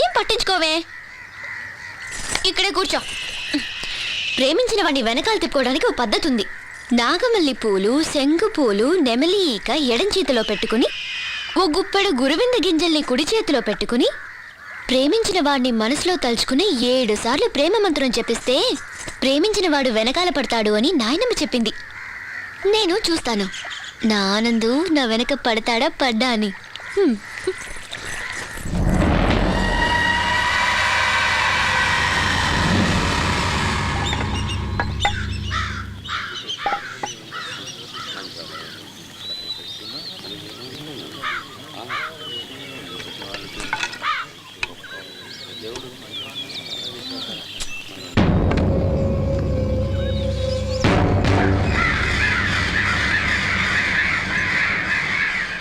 ఏం పట్టించుకోవే. ఇక్కడే కూర్చో. ప్రేమించిన వాడిని వెనకాల తిప్పుకోవడానికి ఓ పద్ధతి ఉంది. నాగమల్లి పూలు, శంగు పూలు, నెమలి ఈక ఎడం చేతిలో పెట్టుకుని, ఓ గుప్పెడు గురువింద గింజల్ని కుడి చేతిలో పెట్టుకుని, ప్రేమించిన వాడిని మనసులో తలుచుకుని 7 సార్లు ప్రేమ మంత్రం చెప్పిస్తే ప్రేమించిన వాడు వెనకాల పడతాడు అని నాయనమ్మ చెప్పింది. నేను చూస్తాను నా ఆనందు నా వెనక పడతాడా పడ్డా అని.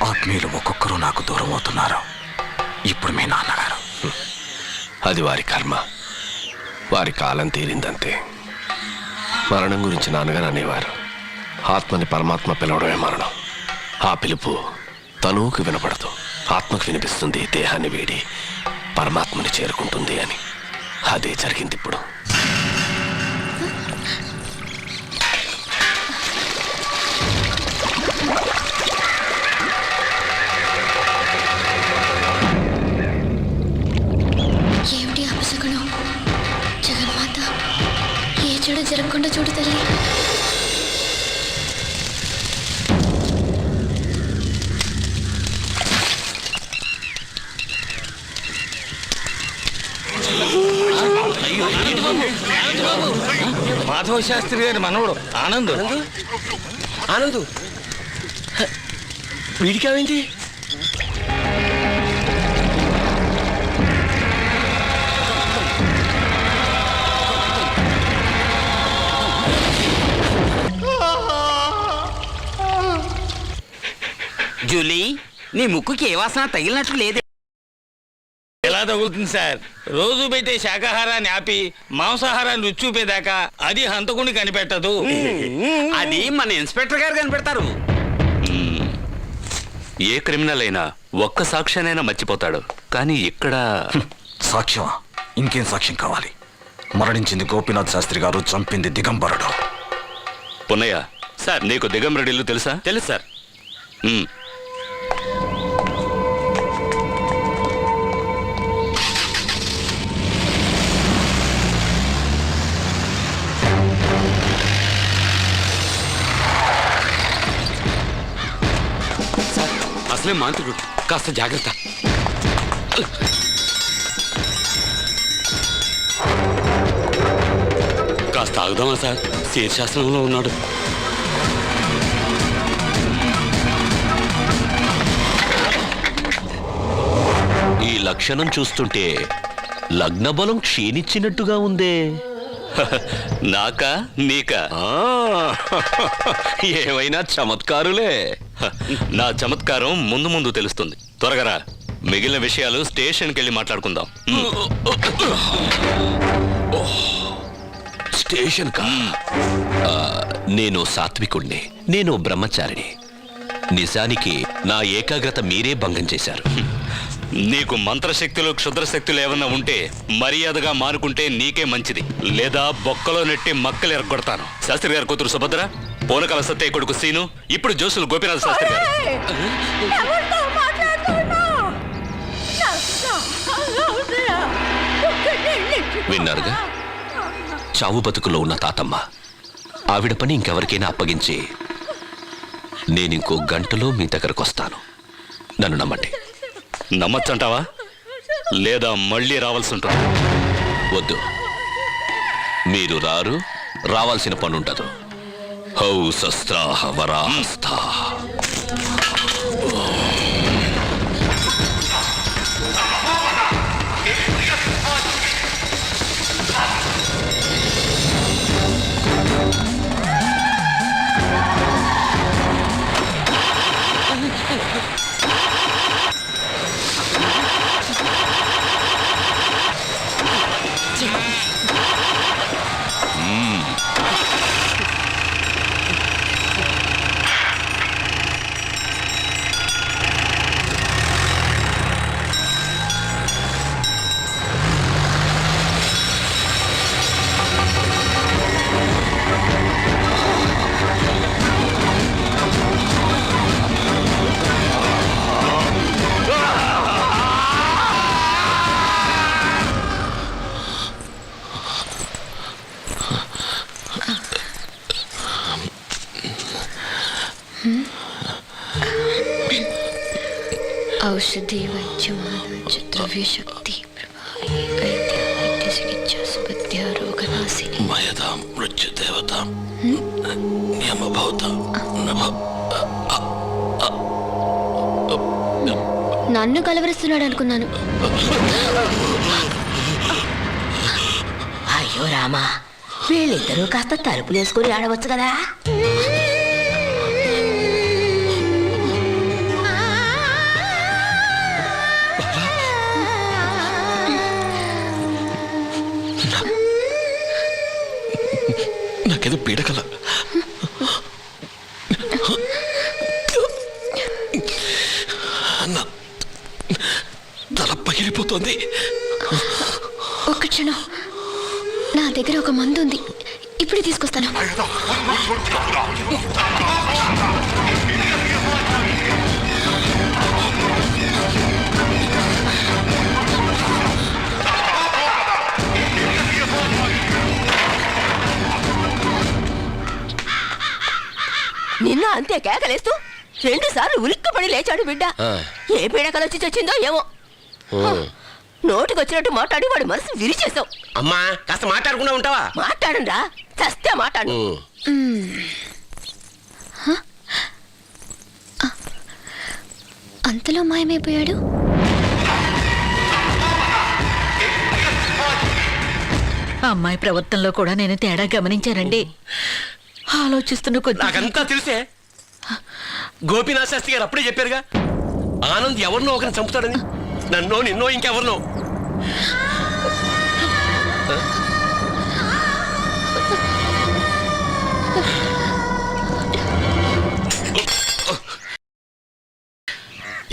ఆత్మీయులు ఒక్కొక్కరు నాకు దూరం అవుతున్నారు. ఇప్పుడు మీ నాన్నగారు. అది వారి కర్మ, వారి కాలం తీరిందంతే. మరణం గురించి నాన్నగారు అనేవారు, ఆత్మని పరమాత్మ పిలవడమే మరణం. ఆ పిలుపు తనువుకు వినపడదు, ఆత్మకు వినిపిస్తుంది. దేహాన్ని వీడి పరమాత్మని చేరుకుంటుంది అని. అదే జరిగింది ఇప్పుడు. ఏమిటి అపశకునం? జగన్మాత, ఏ చెడు జరగకుండా చూడు తల్లి. మాధవ శాస్త్రి గారి మనవడు ఆనంద్. ఆనందు వీడికేమైంది? జూలీ, నీ ముక్కుకి ఏ వాసన తగిలినట్లు లేదే. ఎలా తగులుతుంది సార్? రోజు పెట్టే శాకాహారాన్ని ఆపి మాంసాహారాన్ని రుచి చూపేదాకా అది హంతకుని కనిపెట్టదు. అది మన ఇన్స్పెక్టర్ గారు కనిపెడతారు. ఏ క్రిమినల్ అయినా ఒక్క సాక్ష్యానైనా మర్చిపోతాడు, కానీ ఇక్కడ సాక్ష్యమా? ఇంకేం సాక్ష్యం కావాలి? మరణించింది గోపీనాథ్ శాస్త్రి గారు, చంపింది దిగంబరుడు. పున్నయ్య సార్, నీకు దిగంబరుడి ఇల్లు తెలుసా? తెలుసు సార్. అసలే మాంత్రికుడు, కాస్త జాగ్రత్త. కాస్త ఆగుదామా సార్? శీర్షాసనంలో ఉన్నాడు. ఈ లక్షణం చూస్తుంటే లగ్న బలం క్షీణించినట్టుగా ఉందే. నాకా నీకా? ఏమైనా చమత్కారులే. నా చమత్కారం ముందు ముందు తెలుస్తుంది. త్వరగా రా, మిగిలిన విషయాలు స్టేషన్కి వెళ్ళి మాట్లాడుకుందాం. స్టేషన్ కా? నేను సాత్వికుణ్ణి, నేను బ్రహ్మచారిని. నిజానికి నా ఏకాగ్రత మీరే భంగం చేశారు. నీకు మంత్రశక్తులు క్షుద్రశక్తులు ఏమన్నా ఉంటే మర్యాదగా మానుకుంటే నీకే మంచిది, లేదా బొక్కలో నెట్టి మక్కలు ఎరగొడతాను. శాస్త్రి గారి కూతురు సుభద్ర, పోనకాల సత్య కొడుకు సీను, ఇప్పుడు జోసులు గోపీనాథ్ శాస్త్రి గారు. విన్నారుగా, చావు బతుకులో ఉన్న తాతమ్మ. ఆవిడ పని ఇంకెవరికైనా అప్పగించి నేనింకో గంటలో మీ దగ్గరకు వస్తాను. నన్ను నమ్మండి. నమ్మచ్చంటావా, లేదా మళ్ళీ రావాల్సి ఉంటుంది? వద్దు, మీరు రారు, రావాల్సిన పనుండదు. హౌ శస్త్రాహ వరాహస్థ. ఔషధి వైద్యమాన ద్రవ్య శక్తి ప్రభావి వైద్య వైద్య చికిత్స సుపత్య రోగనాశిని మయదా మృత్యు దేవత నియమభవత. నన్ను కలవరిస్తున్నాడు అనుకున్నాను. అయ్యో రామా, వీళ్ళిద్దరూ కాస్త తలుపులేసుకుని ఆడవచ్చు కదా. నాకేదో పీడకల. తల పగిలిపోతుంది. ఒక్క క్షణం, నా దగ్గర ఒక మందు ఉంది, ఇప్పుడే తీసుకొస్తాను. నిన్న అంతే కేకలేస్తూ 2 సార్లు ఉలిక్కిపడి లేచాడు బిడ్డ. ఏ పీడకలొచ్చి చచ్చిందో ఏమో. నోటికొచ్చినట్టు మాట్లాడి వాడి మనసు విరిచేసావు. అమ్మా కాస్త మాట్లాడకుండా ఉంటావా? మాట్లాడండా, చస్తే మాట్లాడు. అంతలో మాయమైపోయాడు. అమ్మాయి ప్రవర్తనలో కూడా నేను తేడా గమనించానండి. ఆలోచిస్తున్న కొద్ది నాకంతా తెలిసే. గోపీనాథ్ శాస్త్రి గారు అప్పుడే చెప్పారుగా, ఆనంద్ ఎవరినో ఒకరిని చంపుతాడని. నన్నో నిన్నో ఇంకెవరినో.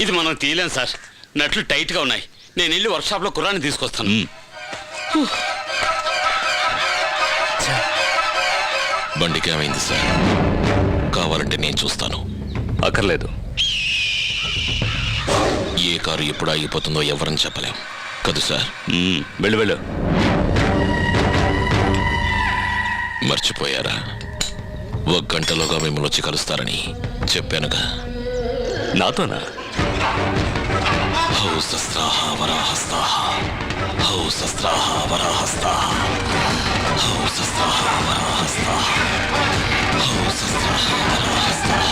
ఇది మనం తీయలేం సార్. నట్లు టైట్గా ఉన్నాయి. నేను వెళ్ళి వర్క్షాప్లో కుర్రాన్ని తీసుకొస్తాను. బండికి ఏమైంది సార్? కావాలంటే నేను చూస్తాను. అక్కర్లేదు. ఏ కారు ఎప్పుడు ఆగిపోతుందో ఎవరని చెప్పలేం కదా సార్. వెళ్ళు వెళ్ళు. మర్చిపోయారా? 1 గంటలోగా మిమ్మల్ని వచ్చి కలుస్తారని చెప్పానుగా. నాతోనా? హౌ శస్త్రాహ వరాహస్తాః, హౌ శస్త్రాహ వరాహస్తాః, హౌ శస్త్రాహ వరాహస్తాః, హౌ శస్త్రాహ వరాహస్తాః.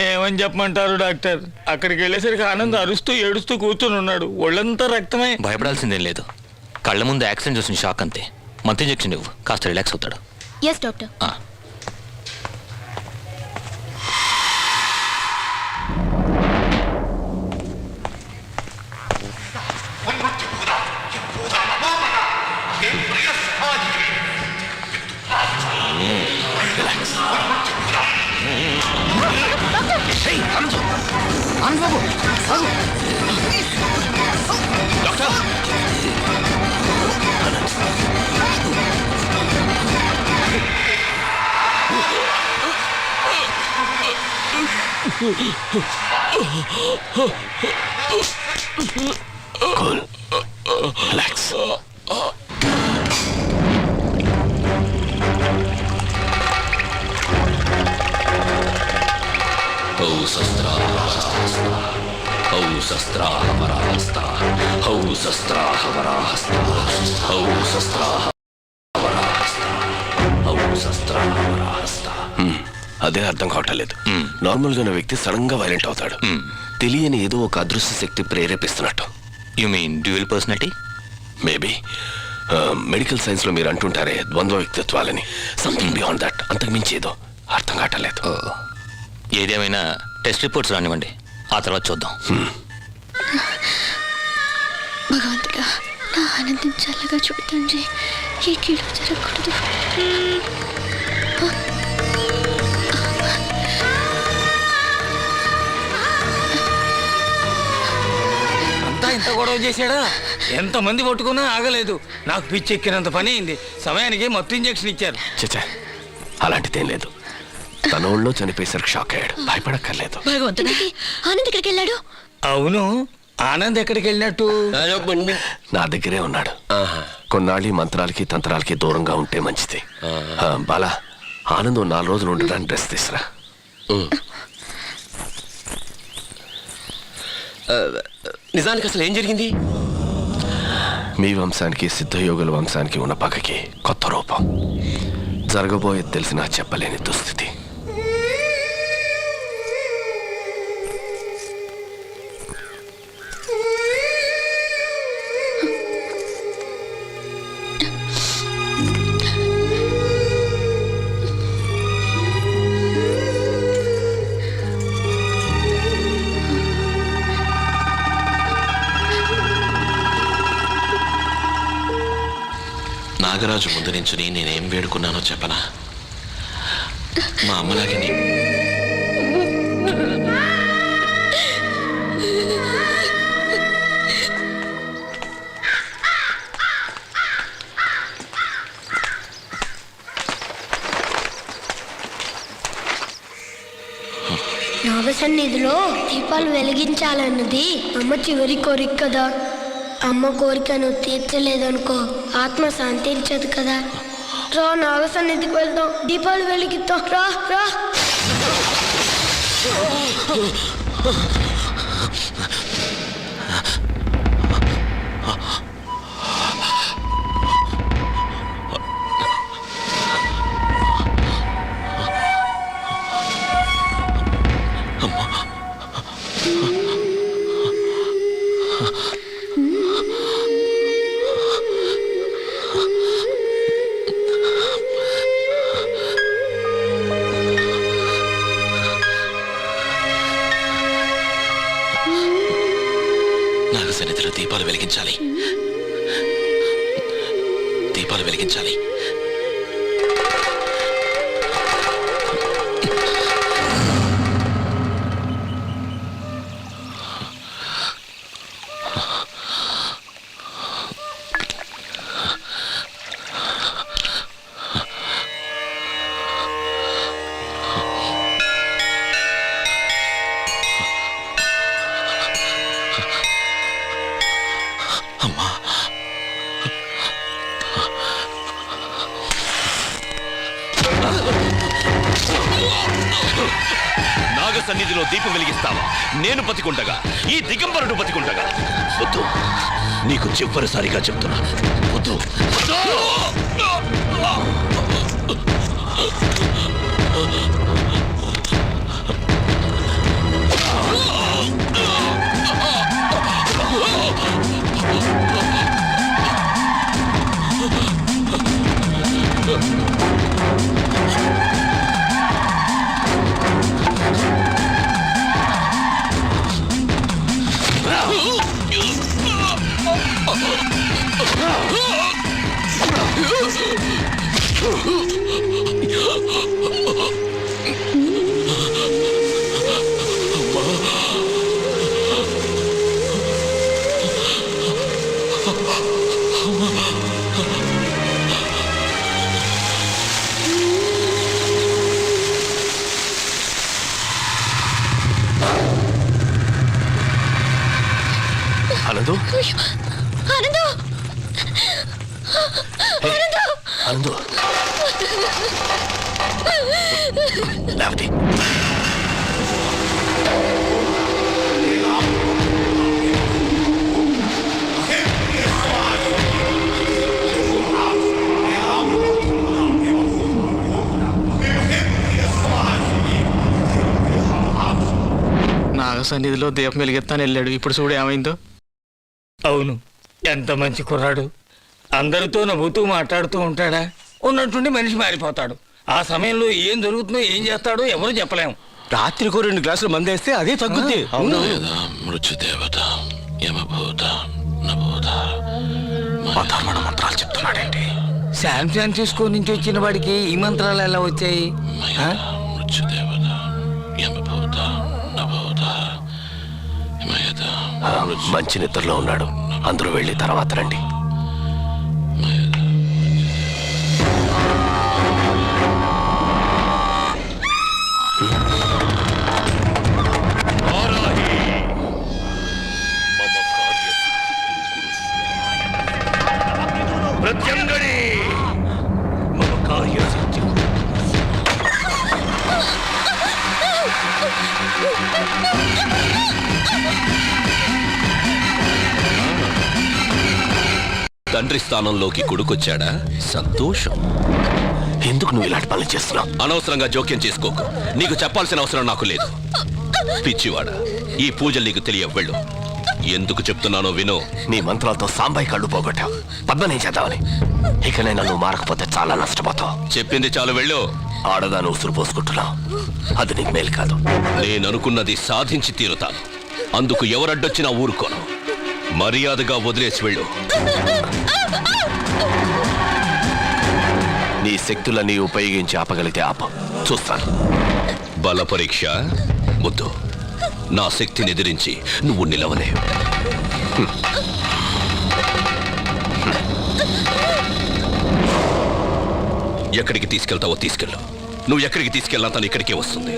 ఏమని చెప్పమంటారు డాక్టర్? అక్కడికి వెళ్ళేసరికి ఆనంద్ అరుస్తూ ఏడుస్తూ కూర్చొని ఉన్నాడు. ఒళ్ళంతా రక్తమే. భయపడాల్సిందేం లేదు. కళ్ళ ముందు యాక్సిడెంట్ చూసిన షాక్ అంతే. మంత్ ఇంజెక్షన్ ఇవ్వు, కాస్త రిలాక్స్ అవుతాడు. Yes doctor. Cool. Relax. హౌ శస్త్రాహ వరాహస్తాః, హౌ శస్త్రాహ వరాహస్తాః, హౌ శస్త్రాహ వరాహస్తాః, హౌ శస్త్రాహ వరాహస్తాః, హౌ శస్త్రాహ వరాహస్తాః. అదే అర్థం కావట్లేదు. నార్మల్ గా ఉన్న వ్యక్తి సడన్ గా వైలెంట్ అవుతాడు. తెలియని ఏదో ఒక అదృశ్య శక్తి ప్రేరేపిస్తున్నట్టు. You mean dual personality? Maybe. Medical science లో మీరు అంటుంటారే ద్వంద్వ వ్యక్తిత్వాలని, సంథింగ్ బియాండ్ దట్. అంతకుమించి ఏదో అర్థం కావట్లేదు. ఏదేమైనా టెస్ట్ రిపోర్ట్స్ రానివ్వండి, ఆ తర్వాత చూద్దాం. భగవంతుడా, నా ఆనందం చల్లగా చూడండి. ఈ కీడు జరగకూడదు. ఇంత గొడవ చేశాడా? ఎంతమంది పట్టుకున్నా ఆగలేదు. నాకు పిచ్చి ఎక్కినంత పని అయింది. సమయానికి మత్తు ఇంజెక్షన్ ఇచ్చారు. చచ్చా, అలాంటిదేం లేదు. తన ఊళ్ళో చనిపోయేసరికి షాక్ అయ్యాడు. భయపడక్కర్లేదు. ఆనంద్ ఎక్కడికి వెళ్ళాడు? అవును, ఆనంద్ ఎక్కడికి వెళ్ళినట్టు? నా దగ్గరే ఉన్నాడు. కొన్నాళ్ళు మంత్రాలకి తంత్రాలకి దూరంగా ఉంటే మంచిది. బాలా, ఆనంద్ 4 రోజులు ఉండడానికి డ్రెస్ తీసురా. నిజానికి అసలు ఏం జరిగింది? మీ వంశానికి సిద్ధయోగుల వంశానికి ఉన్న పగకి కొత్త రూపం. జరగబోయేది తెలిసినా చెప్పలేని దుస్థితి. నాగరాజు ముందు నించుని నేనేం వేడుకున్నానో చెప్పనా? మా అమ్మలాగే నాగసన్నిధిలో దీపాలు వెలిగించాలన్నది అమ్మ చివరి కోరిక కదా. అమ్మ కోరికను తీర్చలేదనుకో ఆత్మ శాంతించదు కదా. రా నాగసన్నిధికి వెళ్దాం, దీపాలు వెలిగిద్దాం. రా రా. నాగసన్నిధిలో దీపాలు వెలిగించాలి, దీపాలు వెలిగించాలి. నాగసన్నిధిలో దీపం వెలిగిస్తావా? నేను బతికుండగా, ఈ దిగంబరుడు బతికుండగా? వద్దు, నీకు చివరిసారిగా చెప్తున్నా, వద్దు. ఆనందు, ఆనందు, ఆనందు, లేవతి. నాగసన్నిధిలో దీపం వెలిగెత్తాను వెళ్ళాడు, ఇప్పుడు చూడు ఏమైందో. అవును, ఎంత మంచి కుర్రాడు. అందరితో నవ్వుతూ మాట్లాడుతూ ఉంటాడా, ఉన్నట్టుండి మనిషి మారిపోతాడు. ఆ సమయంలో ఏం జరుగుతుందో ఏం చేస్తాడో ఎవరు చెప్పలేము. రాత్రికో 2 గ్లాసులు మందేస్తే అదే తగ్గుద్ది. మృత్యుదేవత యమభూత నభూత అధర్మణ మంత్రాలు చెప్తున్నాడేంటి? శాన్ ఫ్రాన్సిస్కో నుంచి వచ్చిన వాడికి ఈ మంత్రాలు ఎలా వచ్చాయి? మృత్యుదేవత యమభూత నభూత మంచి నిద్రలో ఉన్నాడు, అందరూ వెళ్ళి తర్వాత రండి. ప్రత్యంగడి మమ కార్యసిద్ధి. తండ్రి స్థానంలోకి కొడుకొచ్చాడా? సంతోషం. ఎందుకు నువ్వు ఇలాంటి పనులు చేస్తున్నావు? అనవసరంగా జోక్యం చేసుకోకు. నీకు చెప్పాల్సిన అవసరం నాకు లేదు. పిచ్చివాడా, ఈ పూజలు నీకు తెలియవు, వెళ్ళు. ఎందుకు చెప్తున్నానో విను. నీ మంత్రాలతో సాంబాయి కళ్ళు పోగొట్టావు, పద్మనే చేద్దామని. ఇకనైనా నువ్వు మారకపోతే చాలా నష్టపోతావు. చెప్పింది చాలు, వెళ్ళు. ఆడదాన్ని ఉసురు పోసుకుంటున్నావు, అది నీకు మేలు కాదు. నేను అనుకున్నది సాధించి తీరుతాను. అందుకు ఎవరడ్డొచ్చినా ఊరుకోను. మర్యాదగా వదిలేసి వెళ్ళు. నీ శక్తులన్నీ ఉపయోగించి ఆపగలిగితే ఆప, చూస్తాను. బల పరీక్ష వద్దు. నా శక్తిని ఎదిరించి నువ్వు నిలవలేవు. ఎక్కడికి తీసుకెళ్తావో తీసుకెళ్ళు. నువ్వు ఎక్కడికి తీసుకెళ్ళినా తను ఇక్కడికే వస్తుంది.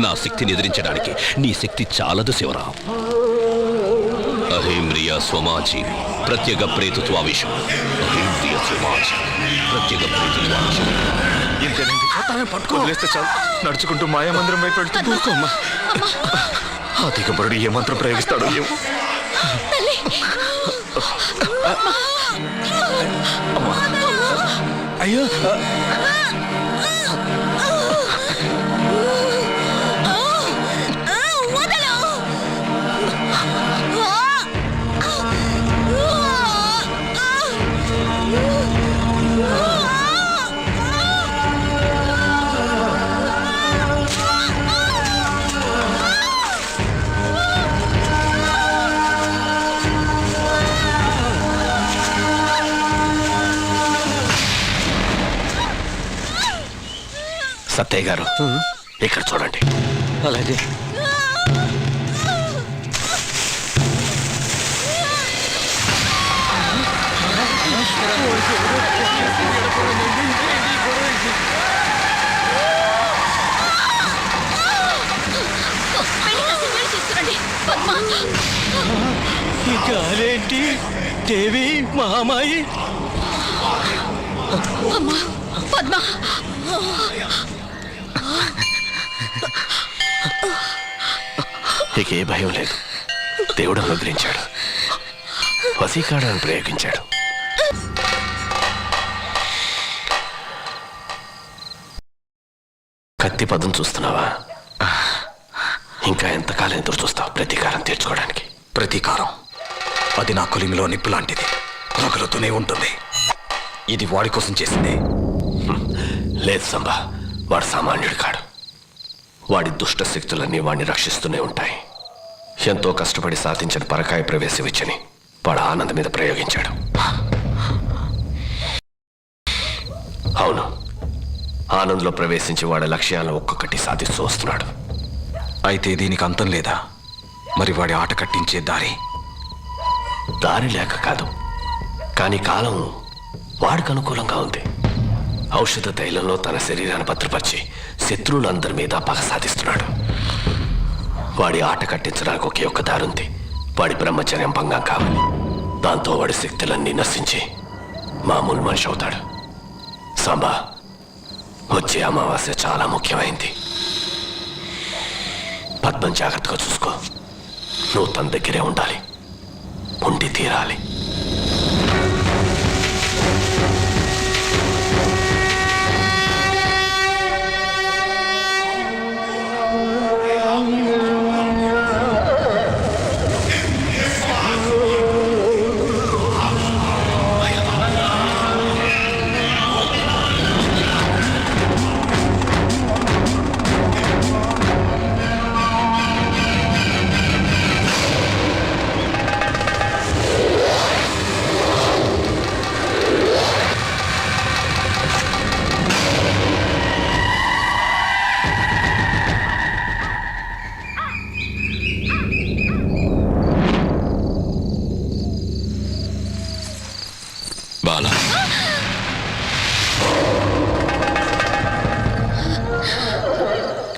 నా శక్తిని ఎదిరించడానికి నీ శక్తి చాలదు శివరాం. అహేంద్రియ స్వమాజీవి ప్రత్యేక ప్రేతత్వావిషం. అహేంద్రియ స్వమాజీవి ప్రత్యేక ప్రేతత్వావిషం. పట్టుకోలేస్తే చాలు, నడుచుకుంటూ మాయామందిరం వైపు పెడుతుంది. ఆ దిగంబరుడు ఏ మంత్రం ప్రయోగిస్తాడో ఏమో. అయ్యో, సత్తయ్య గారు, ఇక్కడ చూడండి. అలాగే. గాలేంటి దేవి మహామాయి? పద్మ, ఇక ఏ భయం లేదు. దేవుడు అనుగ్రహించాడు, వశీకరణను ప్రయోగించాడు. కత్తి పదం చూస్తున్నావా? ఇంకా ఎంతకాలం ఎదురు చూస్తావు ప్రతీకారం తీర్చుకోవడానికి? ప్రతీకారం అది నా కొలిమిలో నిప్పు లాంటిది, రగులుతూనే ఉంటుంది. ఇది వాడి కోసం చేసింది. లేదు సంబా, వాడు సామాన్యుడు కాడు. వాడి దుష్ట శక్తులన్నీ వాడిని రక్షిస్తూనే ఉంటాయి. ఎంతో కష్టపడి సాధించిన పరకాయ ప్రవేశ విచ్చని వాడు ఆనంద్ మీద ప్రయోగించాడు. అవును, ఆనంద్లో ప్రవేశించి వాడి లక్ష్యాలను ఒక్కొక్కటి సాధిస్తూ వస్తున్నాడు. అయితే దీనికి అంతం లేదా? మరి వాడి ఆట కట్టించే దారి లేక కాదు, కానీ కాలం వాడికి అనుకూలంగా ఉంది. ఔషధ తైలంలో తన శరీరాన్ని భద్రపరిచి శత్రువులందరి మీద పగ సాధిస్తున్నాడు. వాడి ఆట కట్టించడానికి ఒకే ఒక్క దారి ఉంది. వాడి బ్రహ్మచర్యం భంగం కావాలి. దాంతో వాడి శక్తులన్నీ నశించి మామూలు మనిషి అవుతాడు. సాంబా, వచ్చే అమావాస్య చాలా ముఖ్యమైంది. పద్మం జాగ్రత్తగా చూసుకో. నువ్వు తన దగ్గరే ఉండాలి, ఉండి తీరాలి. బాలా,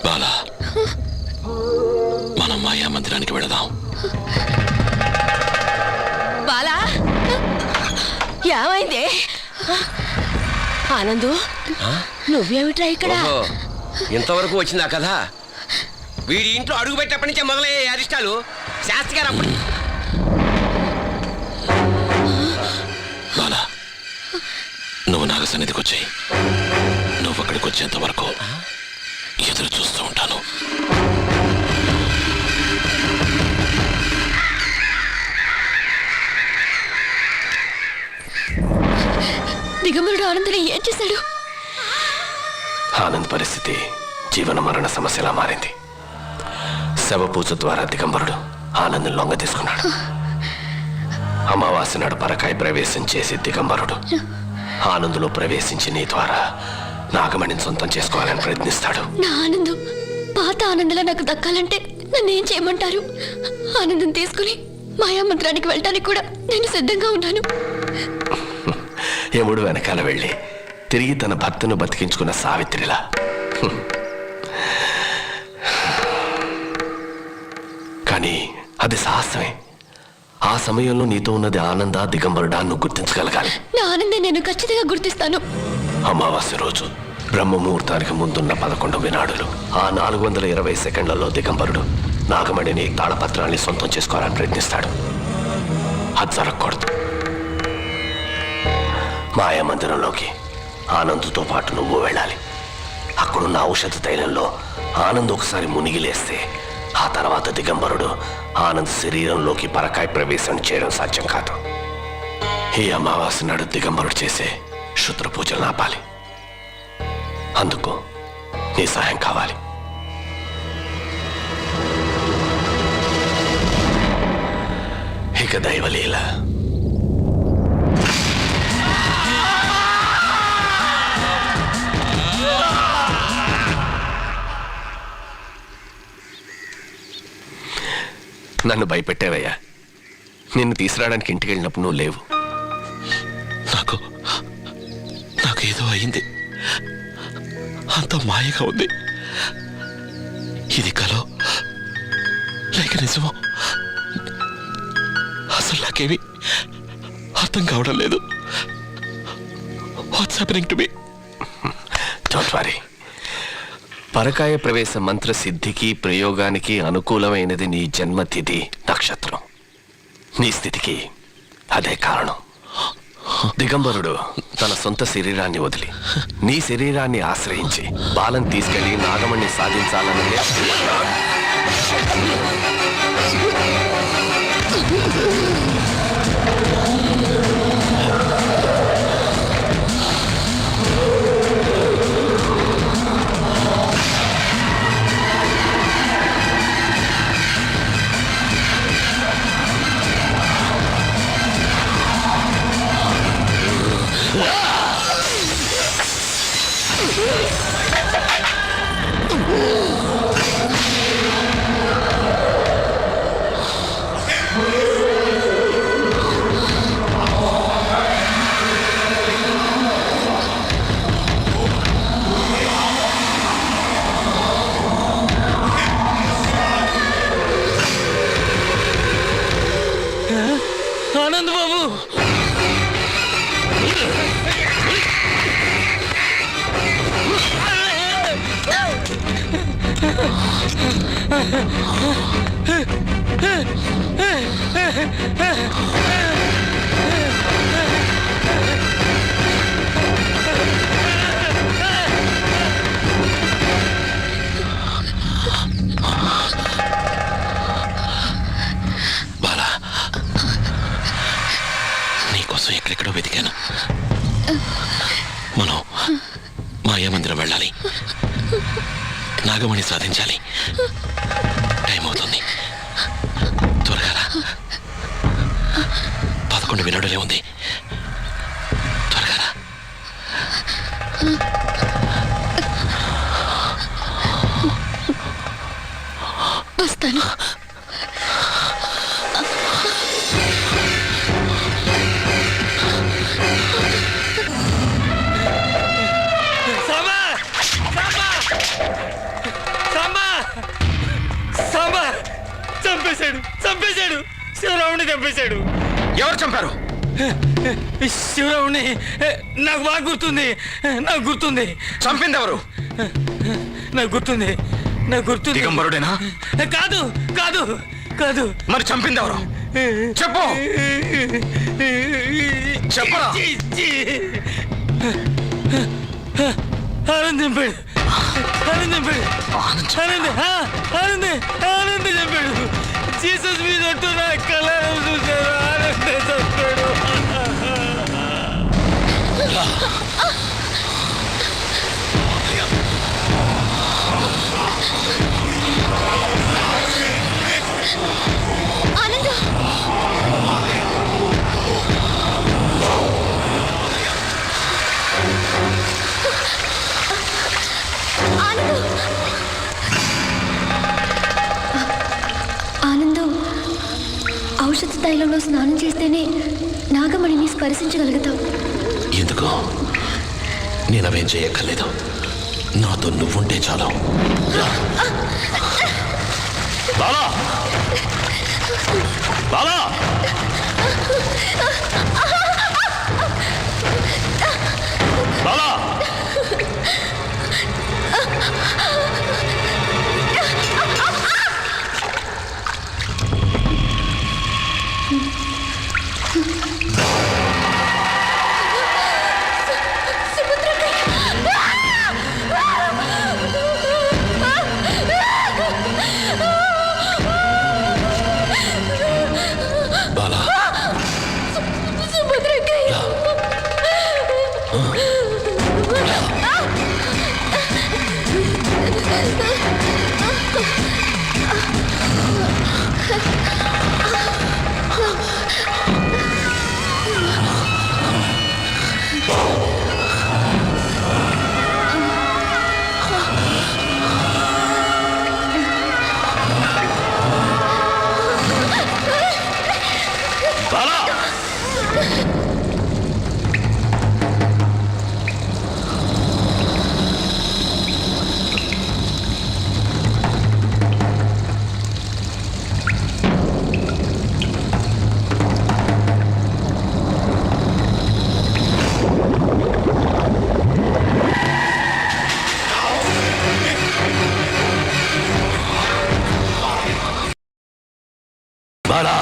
బాలా, మనం మాయా మందిరానికి వెళదాం. బాలా, ఏమైంది? ఆనందు, నువ్వేమిట్రా ఇక్కడ? ఇంతవరకు వచ్చిందా కదా? వీడి ఇంట్లో అడుగు పెట్టేప్పటి నుంచే మొదలయ్యే అరిష్టాలు. శాస్త్రి గారు అప్పుడు బాలా, నువ్వు నాగ సన్నిధికి వచ్చాయి. నువ్వు అక్కడికి వచ్చేంత వరకు ఎదురు చూస్తూ ఉంటాను. దిగంబరుడు ఆనందని ఏం చేశాడు? ఆనంద్ పరిస్థితి జీవన మరణ సమస్యలా మారింది. శవ పూజ ద్వారా దిగంబరుడు ఆనంద్ లొంగ తీసుకున్నాడు. అమావాస్య నాడు పరకాయ ప్రవేశం చేసి దిగంబరుడు ఆనందులో ప్రవేశించి నీ ద్వారా నాగమణిని సొంతం చేసుకోవాలని ప్రయత్నిస్తాడు. నా ఆనందం పాత ఆనందలా నాకు దక్కాలంటే నన్ను ఏం చేయమంటారు? ఆనందం తీసుకుని మాయామంత్రానికి వెళ్ళడానికి కూడా నేను సిద్ధంగా ఉన్నాను. యముడు వెనకాల వెళ్ళి తిరిగి తన భర్తను బతికించుకున్న సావిత్రిలా. కానీ అది సాహసమే. ఆ సమయంలో నీతో ఉన్నది ఆనంద దిగంబరుడా నువ్వు గుర్తించగలగాలి. నా ఆనందం నేను ఖచ్చితంగా గుర్తిస్తాను. అమావాస్య రోజు బ్రహ్మముహూర్తానికి ముందున్న 11 వినాడులు ఆ 420 సెకండ్లలో దిగంబరుడు నాగమణిని తాళపత్రాన్ని సొంతం చేసుకోవాలని ప్రయత్నిస్తాడు. అది జరగకూడదు. మాయామందిరంలోకి ఆనందుతో పాటు నువ్వు వెళ్ళాలి. అక్కడున్న ఔషధ తైలంలో ఆనంద్ ఒకసారి మునిగిలేస్తే ఆ తర్వాత దిగంబరుడు ఆనంద్ శరీరంలోకి పరకాయ ప్రవేశం చేయడం సాధ్యం కాదు. ఈ అమావాస్య నాడు దిగంబరుడు చేసే శుద్ర పూజలు ఆపాలి. అందుకు నీ సహాయం కావాలి. ఇక దైవలీల. నన్ను భయపెట్టావయ్యా. నిన్ను తీసుకురావడానికి ఇంటికి వెళ్ళినప్పుడు నువ్వు లేవు. నాకేదో అయింది. అంత మాయగా ఉంది. ఇది కలో లేక నిజమో అసలు నాకేమి అర్థం కావడం లేదు. What's happening to me? Don't worry. పరకాయ ప్రవేశ మంత్ర సిద్ధికి ప్రయోగానికి అనుకూలమైనది నీ జన్మతిథి నక్షత్రం. నీ స్థితికి అదే కారణం. దిగంబరుడు తన సొంత శరీరాన్ని వదిలి నీ శరీరాన్ని ఆశ్రయించి బాలను తీసుకెళ్లి నాగమణ్ణి సాధించాలన్నదే. ఆనంద్ బాబు, బాలా, నీకోసం ఎక్కడెక్కడో వెతికాను. మనం మాయామందిరం వెళ్ళాలి. నాగమణి సాధించాలి. టైం అవుతుంది. త్వరగా రా. 11 వినాడులే ఉంది. త్వరగా రా. వస్తాను. చంపేశాడు. శివరావుని చంపేశాడు. ఎవరు చంపారు? శివరావుని. నాకు బాగా గుర్తుంది. చంపింది ఎవరు? నాకు గుర్తుంది. దిగంబరుడేనా? కాదు. మరి చంపింది ఎవరు? చెప్పు. చెప్పరా? ఆనంద్ చంపాడు. జీసస్ మీద నా కళ్ళారా చూశారు. ఆనందే చంపాడు. ఔషధ తైలంలో స్నానం చేస్తేనే నాగమణిని స్పర్శించగలుగుతావు. ఎందుకు? నేను అవేం చేయక్కర్లేదు. నాతో నువ్వుంటే చాలు. బాలా బాలా బాలా బాలా బాలా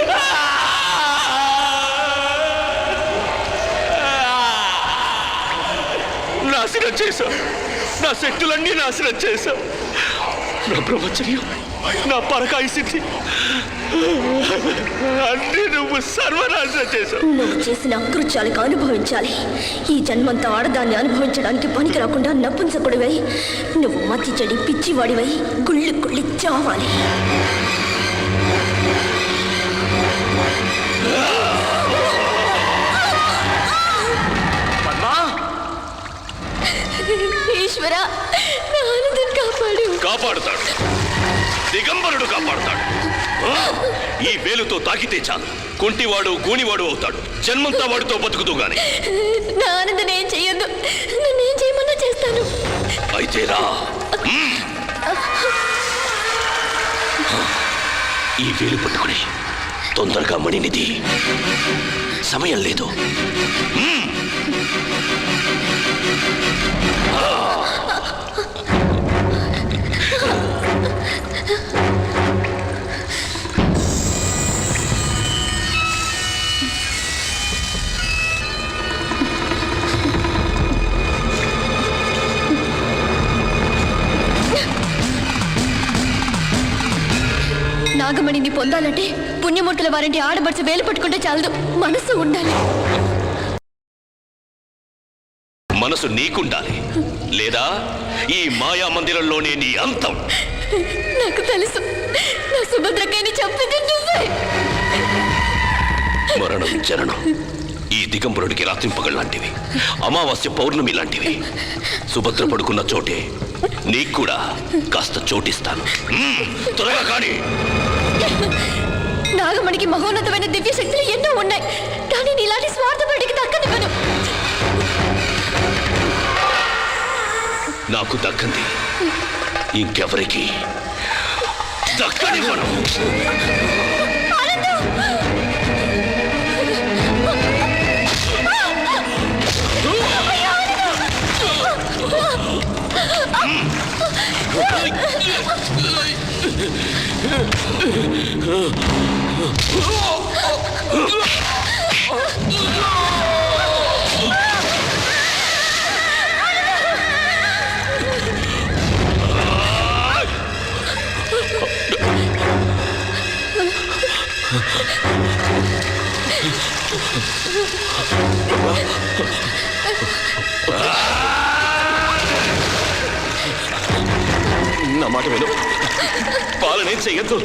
రా. నాశనం చేశావు. నా శక్తులన్నీ నాశనం చేశావు. నా బ్రహ్మచర్యం, నా పరకాయ సిద్ధి అన్నీ నువ్వు సర్వనాశనం చేశావు. నువ్వు చేసిన అకృత్యాలకు అనుభవించాలి. ఈ జన్మంతా ఆడదాన్ని అనుభవించడానికి పనికి రాకుండా నపుంసకుడివై, నువ్వు మతి చెడి పిచ్చివాడివై గుళ్ళి గుళ్ళి చావాలి. ఈశ్వర, నా ఆనందం కాపాడుతాడు. దిగంబరుడు కాపాడుతాడు. ఈ వేలుతో తాకితే చాలు, కుంటివాడు గూనివాడు అవుతాడు. జన్మంతా వాడితో బతుకుతూ గాని. నా ఆనందం ఏం చెయ్యొద్దు. నన్నేం చేయమన్నా చేస్తాను. అయితే రా. ఈ వేలు పట్టుకుని తొందరగా మణినిధి, సమయం లేదు. నాగమణిని పొందాలంటే పుణ్యమూర్తుల వారంటి ఆడబడిచ వేలు పట్టుకుంటే చాలదు, మనసు ఉండాలి. మనసు నీకుండాలి, లేదా ఈ మాయా మందిరంలోనే నీ అంతం. నాకు తెలుసు, నా సుభద్రకైనా చంపింది నువ్వే. మరణం జననం ఈ దిగంబరుడికి రాత్రింపగల్ లాంటివి, అమావాస్య పౌర్ణమి లాంటివి. సుభద్ర పడుకున్న చోటే నీకు కూడా కాస్త చోటిస్తాను. త్వరగా కానీ. నాగమణికి మహోన్నతమైన దివ్య శక్తులు ఎన్నో ఉన్నాయి, కానీ నీలాంటి స్వార్థపడికి దక్కనివ్వను. నాకు దక్కంది ఇంకెవరికి దక్కనివ్వను. నా మాట విను, పాలనే చెయ్యద్దు.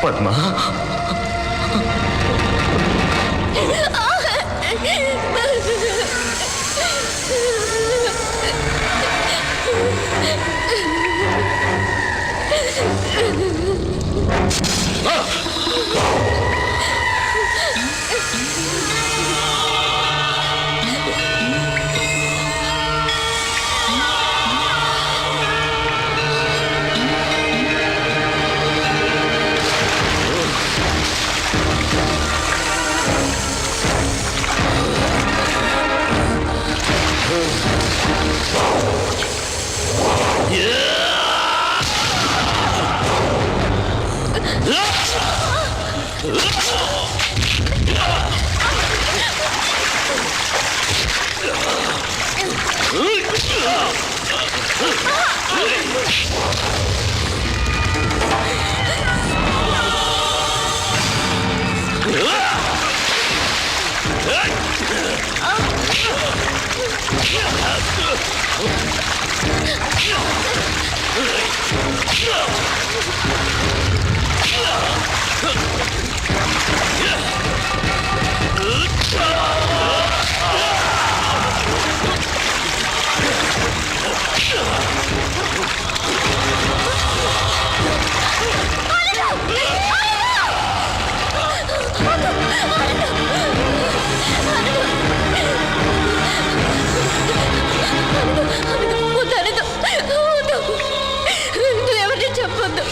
పద్మ, నువ్వెవరిని చెప్పొద్దు.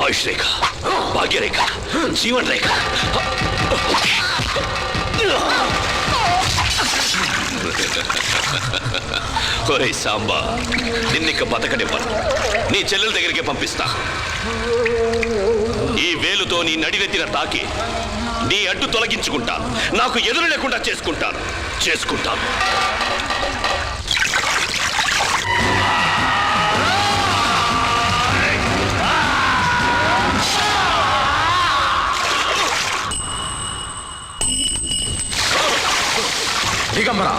ఆయుష్ రేఖ, భాగ్యరేఖ, జీవన్ రేఖ. ఒరే సాంబా, నిన్నిక బతకనివ్వను. నీ చెల్లెల దగ్గరికి పంపిస్తా. ఈ వేలుతో నీ నడినెత్తిన తాకి నీ అడ్డు తొలగించుకుంటాను. నాకు ఎదురు లేకుండా చేసుకుంటాను. దిగంబర,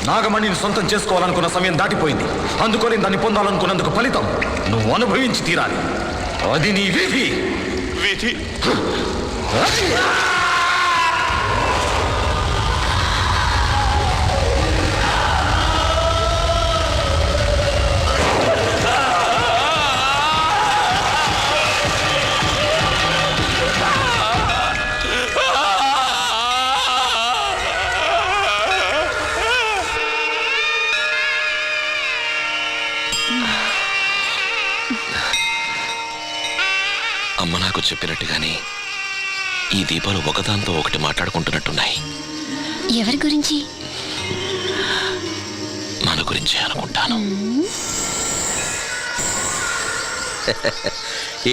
నాగమణిని సొంతం చేసుకోవాలనుకున్న సమయం దాటిపోయింది. అందుకొని దాన్ని పొందాలనుకున్నందుకు ఫలితం నువ్వు అనుభవించి తీరాలి. అది నీ విధి. విధి? అమ్మ నాకు చెప్పినట్టుగానే ఈ దీపాలు ఒకదాంతో ఒకటి మాట్లాడుకుంటున్నట్టున్నాయి. ఎవరి గురించి? మన గురించే అనుకుంటాను.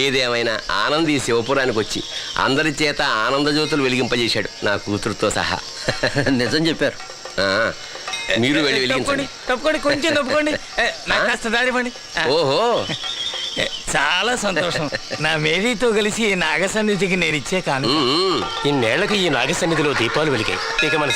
ఏదేమైనా ఆనంద్ ఈ శివపురానికి వచ్చి అందరి చేత ఆనంద జ్యోతులు వెలిగింపజేశాడు, నా కూతురుతో సహా. నిజం చెప్పారు. మీరు వెళ్ళి వెలిగించండి. తప్పుకోండి, కొంచెం తప్పుకోండి. నాకు కాస్త దారివ్వండి. ఓహో, చాలా సంతోషం. నా మేరీతో కలిసి నాగసన్నిధికి నేను ఇచ్చే కాను. ఇన్నేళ్లకు ఈ నాగసన్నిధిలో దీపాలు వెలిగాయి. ఇక మన